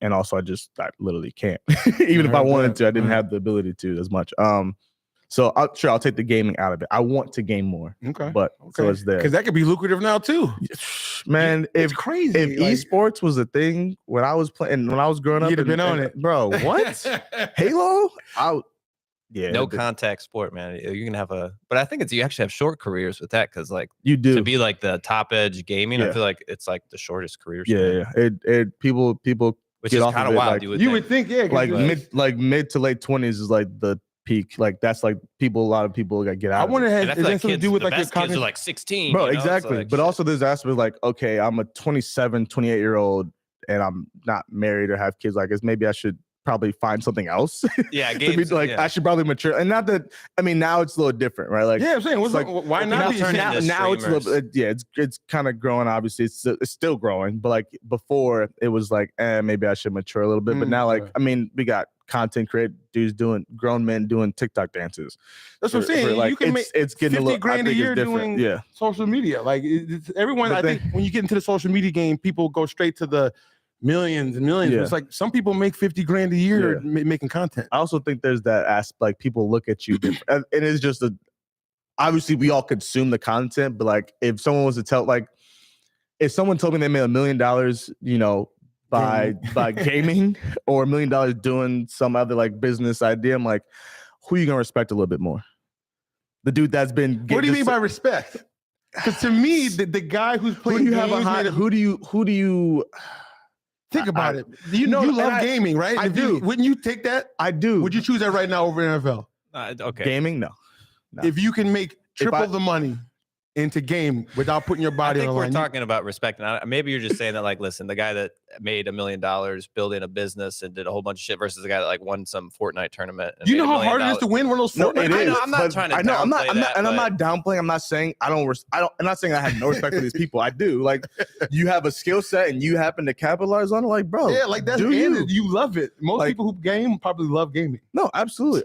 And also I literally can't. Even if I wanted to, I didn't have the ability to as much. So I'll take the gaming out of it. I want to game more. Okay. But so it's there. Because that could be lucrative now too. Man, it's crazy. If esports was a thing when I was playing, when I was growing up, you'd have been on it. Bro, what? Halo? no contact sport, man. You can have but I think you actually have short careers with that because like you do to be like the top edge gaming. I feel like it's like the shortest careers. Yeah. People which is kind of wild. Like, you would think, like mid to late 20s is like the peak. Like that's like a lot of people got get out. I wonder has something to do with like your kids are like 16, bro. Exactly. Like, but also there's aspect like, okay, I'm a 27, 28-year-old and I'm not married or have kids. Like, maybe I should probably find something else. Yeah, games, to be like I should probably mature. And not that now it's a little different, right? Like I'm saying, like, why not? Now it's a little bit, it's kind of growing. Obviously, it's still growing, but like before, it was like, maybe I should mature a little bit. But now, like, we got content dudes grown men doing TikTok dances. That's what I'm saying. Like, you can make it's getting $50 grand a year doing social media. Like everyone, I think when you get into the social media game, people go straight to the millions and millions. It's like some people make $50 grand a year making content. I also think there's that aspect, like people look at you different. And it is just obviously we all consume the content, but like if someone was to tell, like if someone told me they made $1 million, by gaming or $1 million doing some other like business idea, I'm like, who are you gonna respect a little bit more? The dude that's been. What do you mean by respect? Because to me, the guy who's playing who do you think about it? You love gaming, right? I do. Wouldn't you take that? I do. Would you choose that right now over NFL? Okay. Gaming, no. If you can make triple the money into game without putting your body on the line. We're talking about respect. And maybe you're just saying that, like, listen, the guy that made $1 million building a business and did a whole bunch of shit versus the guy that like won some Fortnite tournament. Do you know how hard it is to win one of those Fortnite? No, it is. I'm not trying to. I'm not downplaying. I'm not saying I'm not saying I have no respect for these people. I do. Like, you have a skill set and you happen to capitalize on it. Like, bro, yeah, like that's you love it. Most people who game probably love gaming. No, absolutely.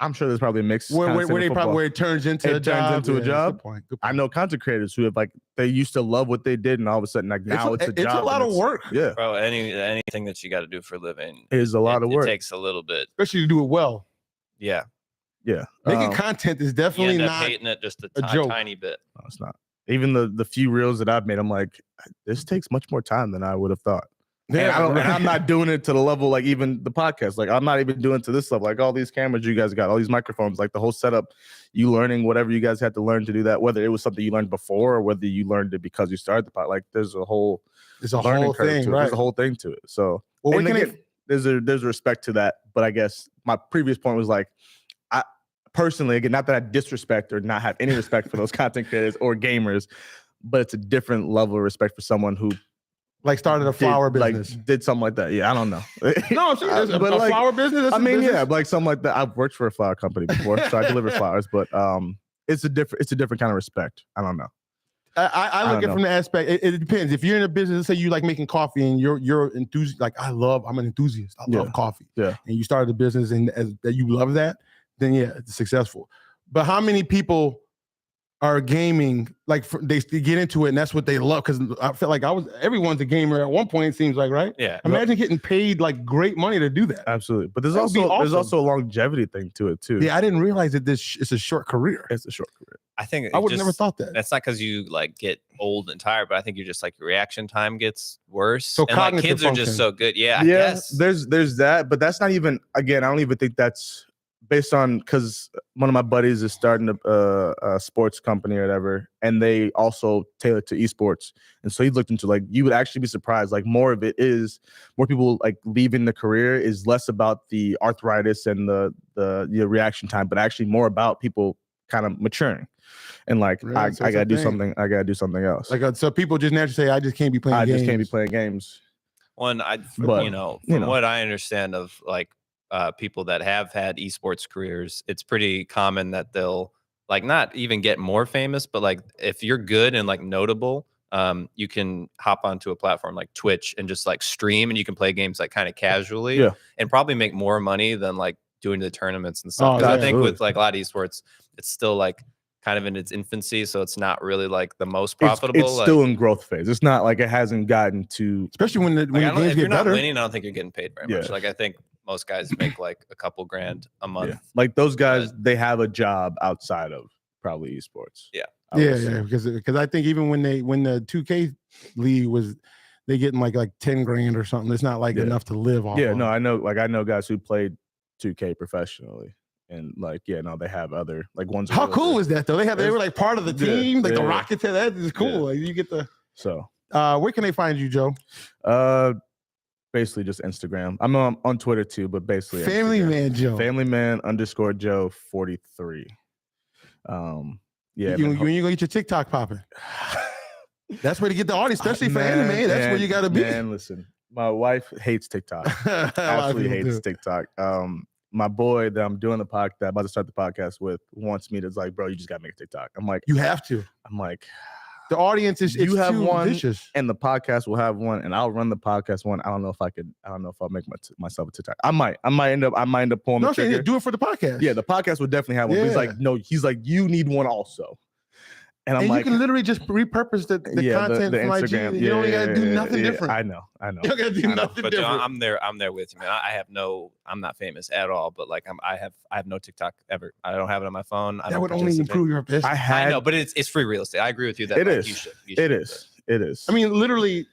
I'm sure there's probably a mix where it turns into a job. Good point. I know content creators who have they used to love what they did, and all of a sudden now it's a job. It's a lot of work. Yeah, bro. Anything that you got to do for a living is a lot of work. It takes a little bit, especially to do it well. Yeah. Making content is definitely not hating it just a joke. Tiny bit. No, it's not. Even the few reels that I've made, I'm like, this takes much more time than I would have thought. Yeah, and I'm not doing it to the level like even the podcast. Like I'm not even doing it to this level. Like all these cameras you guys got, all these microphones, like the whole setup. You learning whatever you guys had to learn to do that. Whether it was something you learned before or whether you learned it because you started the pod. Like there's a whole learning curve to it. Right? There's a whole thing to it. So there's a respect to that. But I guess my previous point was like, I personally, again, not that I disrespect or not have any respect for those content creators or gamers, but it's a different level of respect for someone who. Like started a flower business. Like did something like that. Yeah, I don't know. No, I'm serious. But a flower business? Yeah, like something like that. I've worked for a flower company before, so I deliver flowers, but it's a different kind of respect. I don't know. I look at it from the aspect, it depends. If you're in a business, let's say you like making coffee and you're enthusiastic, like I'm an enthusiast. I love coffee. Yeah. And you started a business and that you love that, then yeah, it's successful. But how many people are gaming, like they get into it and that's what they love? Because I feel like everyone's a gamer at one point, it seems like, right? Yeah. Imagine getting paid like great money to do that. Absolutely. But there's also a longevity thing to it too. Yeah, I didn't realize that it's a short career. It's a short career. I think I would have never thought that. That's not because you like get old and tired, but I think you're just like your reaction time gets worse. So and like kids function. Are just so good. Yeah. I guess. There's that, but that's not even, again, I don't even think that's based on, because one of my buddies is starting a sports company or whatever, and they also tailor to esports. And so he looked into, like, you would actually be surprised. Like more people like leaving the career is less about the arthritis and the reaction time, but actually more about people kind of maturing. And like, I gotta do something. I gotta do something else. Like, so people just naturally say, I just can't be playing games. From what I understand of like people that have had esports careers, it's pretty common that they'll like not even get more famous, but like if you're good and like notable, you can hop onto a platform like Twitch and just like stream, and you can play games like kind of casually, and probably make more money than like doing the tournaments and stuff. I think with like a lot of esports, it's still like kind of in its infancy, so it's not really like the most profitable. It's still in growth phase. It's not like it hasn't gotten to, especially when the games if you're get better. Not winning, I don't think you're getting paid very much. Like I think most guys make like a couple grand a month. Yeah. Like those guys, they have a job outside of probably esports. Yeah. Because I think even when the 2K league was, they getting like 10 grand or something. It's not like enough to live off. Yeah, no, I know guys who played 2K professionally. And like, yeah, no, they have other like ones. How cool is that though? They were like part of the team, like the Rockets. That is cool. Yeah. Like you get the. So, where can they find you, Joe? Basically just Instagram. I'm on Twitter too, but basically Family Instagram. Man Joe. Family Man _ Joe 43. Yeah. When you go get your TikTok popping. That's where to get the audience, especially for anime. That's where you gotta be. Man, listen, my wife hates TikTok. Absolutely hates TikTok. My boy that I'm doing the podcast, that I'm about to start the podcast with, wants me to like, bro, you just gotta make a TikTok. I'm like, you have to. I'm like, the audience is you have one, vicious. and the podcast will have one, and I'll run the podcast one. I don't know if I'll make myself a TikTok. I might end up pulling the trigger. Do it for the podcast. Yeah, the podcast would definitely have one. Yeah. He's like, you need one also. And I'm like, you can literally just repurpose the content the from Instagram. IG. You don't gotta do nothing different. I know. You don't gotta do nothing but different. I'm there with you, man. I'm not famous at all, but like I have no TikTok ever. I don't have it on my phone. That would only improve your business. I know, but it's free real estate. I agree with you that it like, is. You should it is. It is. I mean, literally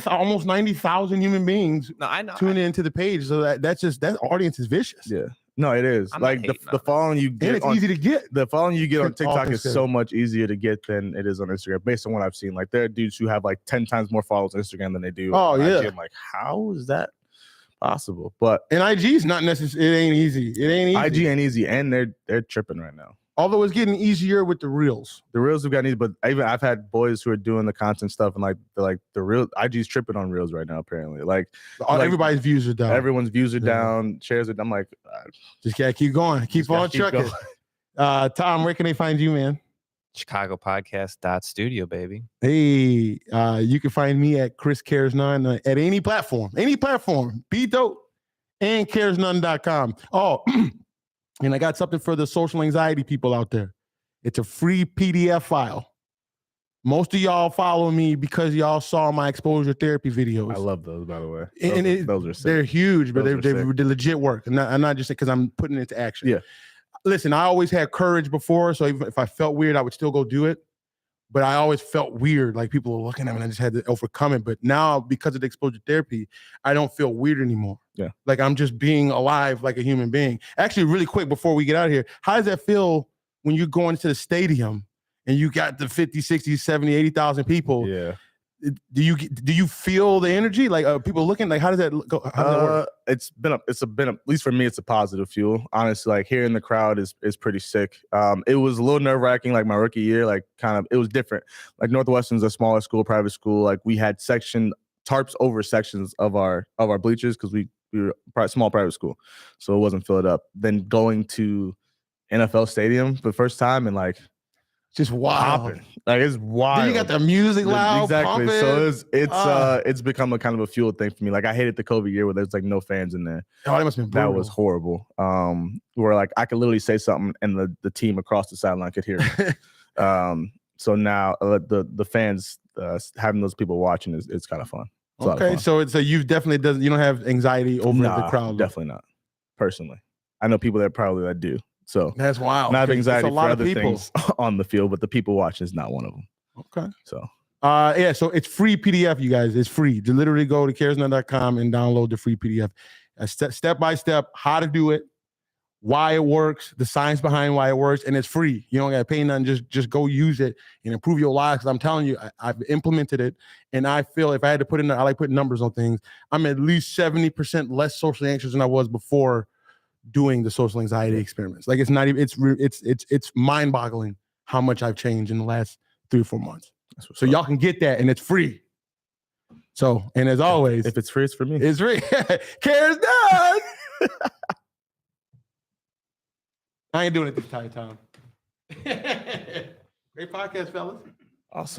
almost 90,000 human beings tune into the page. So that audience is vicious. Yeah. No, it is. I'm like the following you get, and it's easy to get. The following you get on TikTok is so much easier to get than it is on Instagram, based on what I've seen. Like there are dudes who have like 10 times more followers on Instagram than they do on IG. I'm like, how is that possible? But and IG is not necessarily. It ain't easy. IG ain't easy, and they're tripping right now. Although it's getting easier with the reels. The reels have gotten easy, but I've had boys who are doing the content stuff, and the real IG's tripping on reels right now. Apparently, everybody's views are down. Everyone's views are down. Shares are. I'm like, just gotta keep going. Keep on trucking. Tom, where can they find you, man? ChicagoPodcast.studio, baby. Hey, you can find me at Chris Cares None at any platform. Be dope and caresnone.com. Oh. And I got something for the social anxiety people out there. It's a free PDF file. Most of y'all follow me because y'all saw my exposure therapy videos. I love those, by the way. Those are sick. They're huge, but they're legit work. And I'm not just saying because I'm putting it into action. Yeah. Listen, I always had courage before, so even if I felt weird, I would still go do it. But I always felt weird, like people were looking at me, and I just had to overcome it. But now, because of the exposure therapy, I don't feel weird anymore. Yeah, like I'm just being alive, like a human being. Actually, really quick before we get out of here, how does that feel when you're going to the stadium and you got the 50, 60, 70, 80,000 people? Yeah. Do you feel the energy? Like people looking? Like how does that go? How does that work? It's been at least for me, it's a positive fuel. Honestly, like hearing the crowd is pretty sick. It was a little nerve wracking, like my rookie year. Like it was different. Like Northwestern's a smaller school, private school. Like we had tarps over sections of our bleachers because we were a small private school, so it wasn't filled up. Then going to NFL stadium for the first time and like. Just wild. Popping. Like it's wild. Then you got the music loud. Exactly. Pumping. So it's become a kind of a fuel thing for me. Like I hated the COVID year where there's like no fans in there. Oh, that must have been brutal. That was horrible. Where like I could literally say something and the team across the sideline could hear me. So now the fans having those people watching it's kind of fun. Okay, so you definitely you don't have anxiety over the crowd. Definitely not. Personally, I know people that do. So that's wild. Not anxiety for other things on the field, but the people watching is not one of them. Okay. So so it's free PDF, you guys. It's free. To literally go to caresnone.com and download the free PDF. Step by step, how to do it, why it works, the science behind why it works, and it's free. You don't got to pay nothing. Just go use it and improve your lives. Because I'm telling you, I've implemented it, and I feel if I had to put I like putting numbers on things. I'm at least 70% less socially anxious than I was before doing the social anxiety experiments. Like it's not even, it's mind-boggling how much I've changed in the last 3 or 4 months. So y'all can get that and it's free. So, and as always, if it's free, it's for me. It's free. Cares done. I ain't doing it this entire time. Great podcast, fellas. Awesome.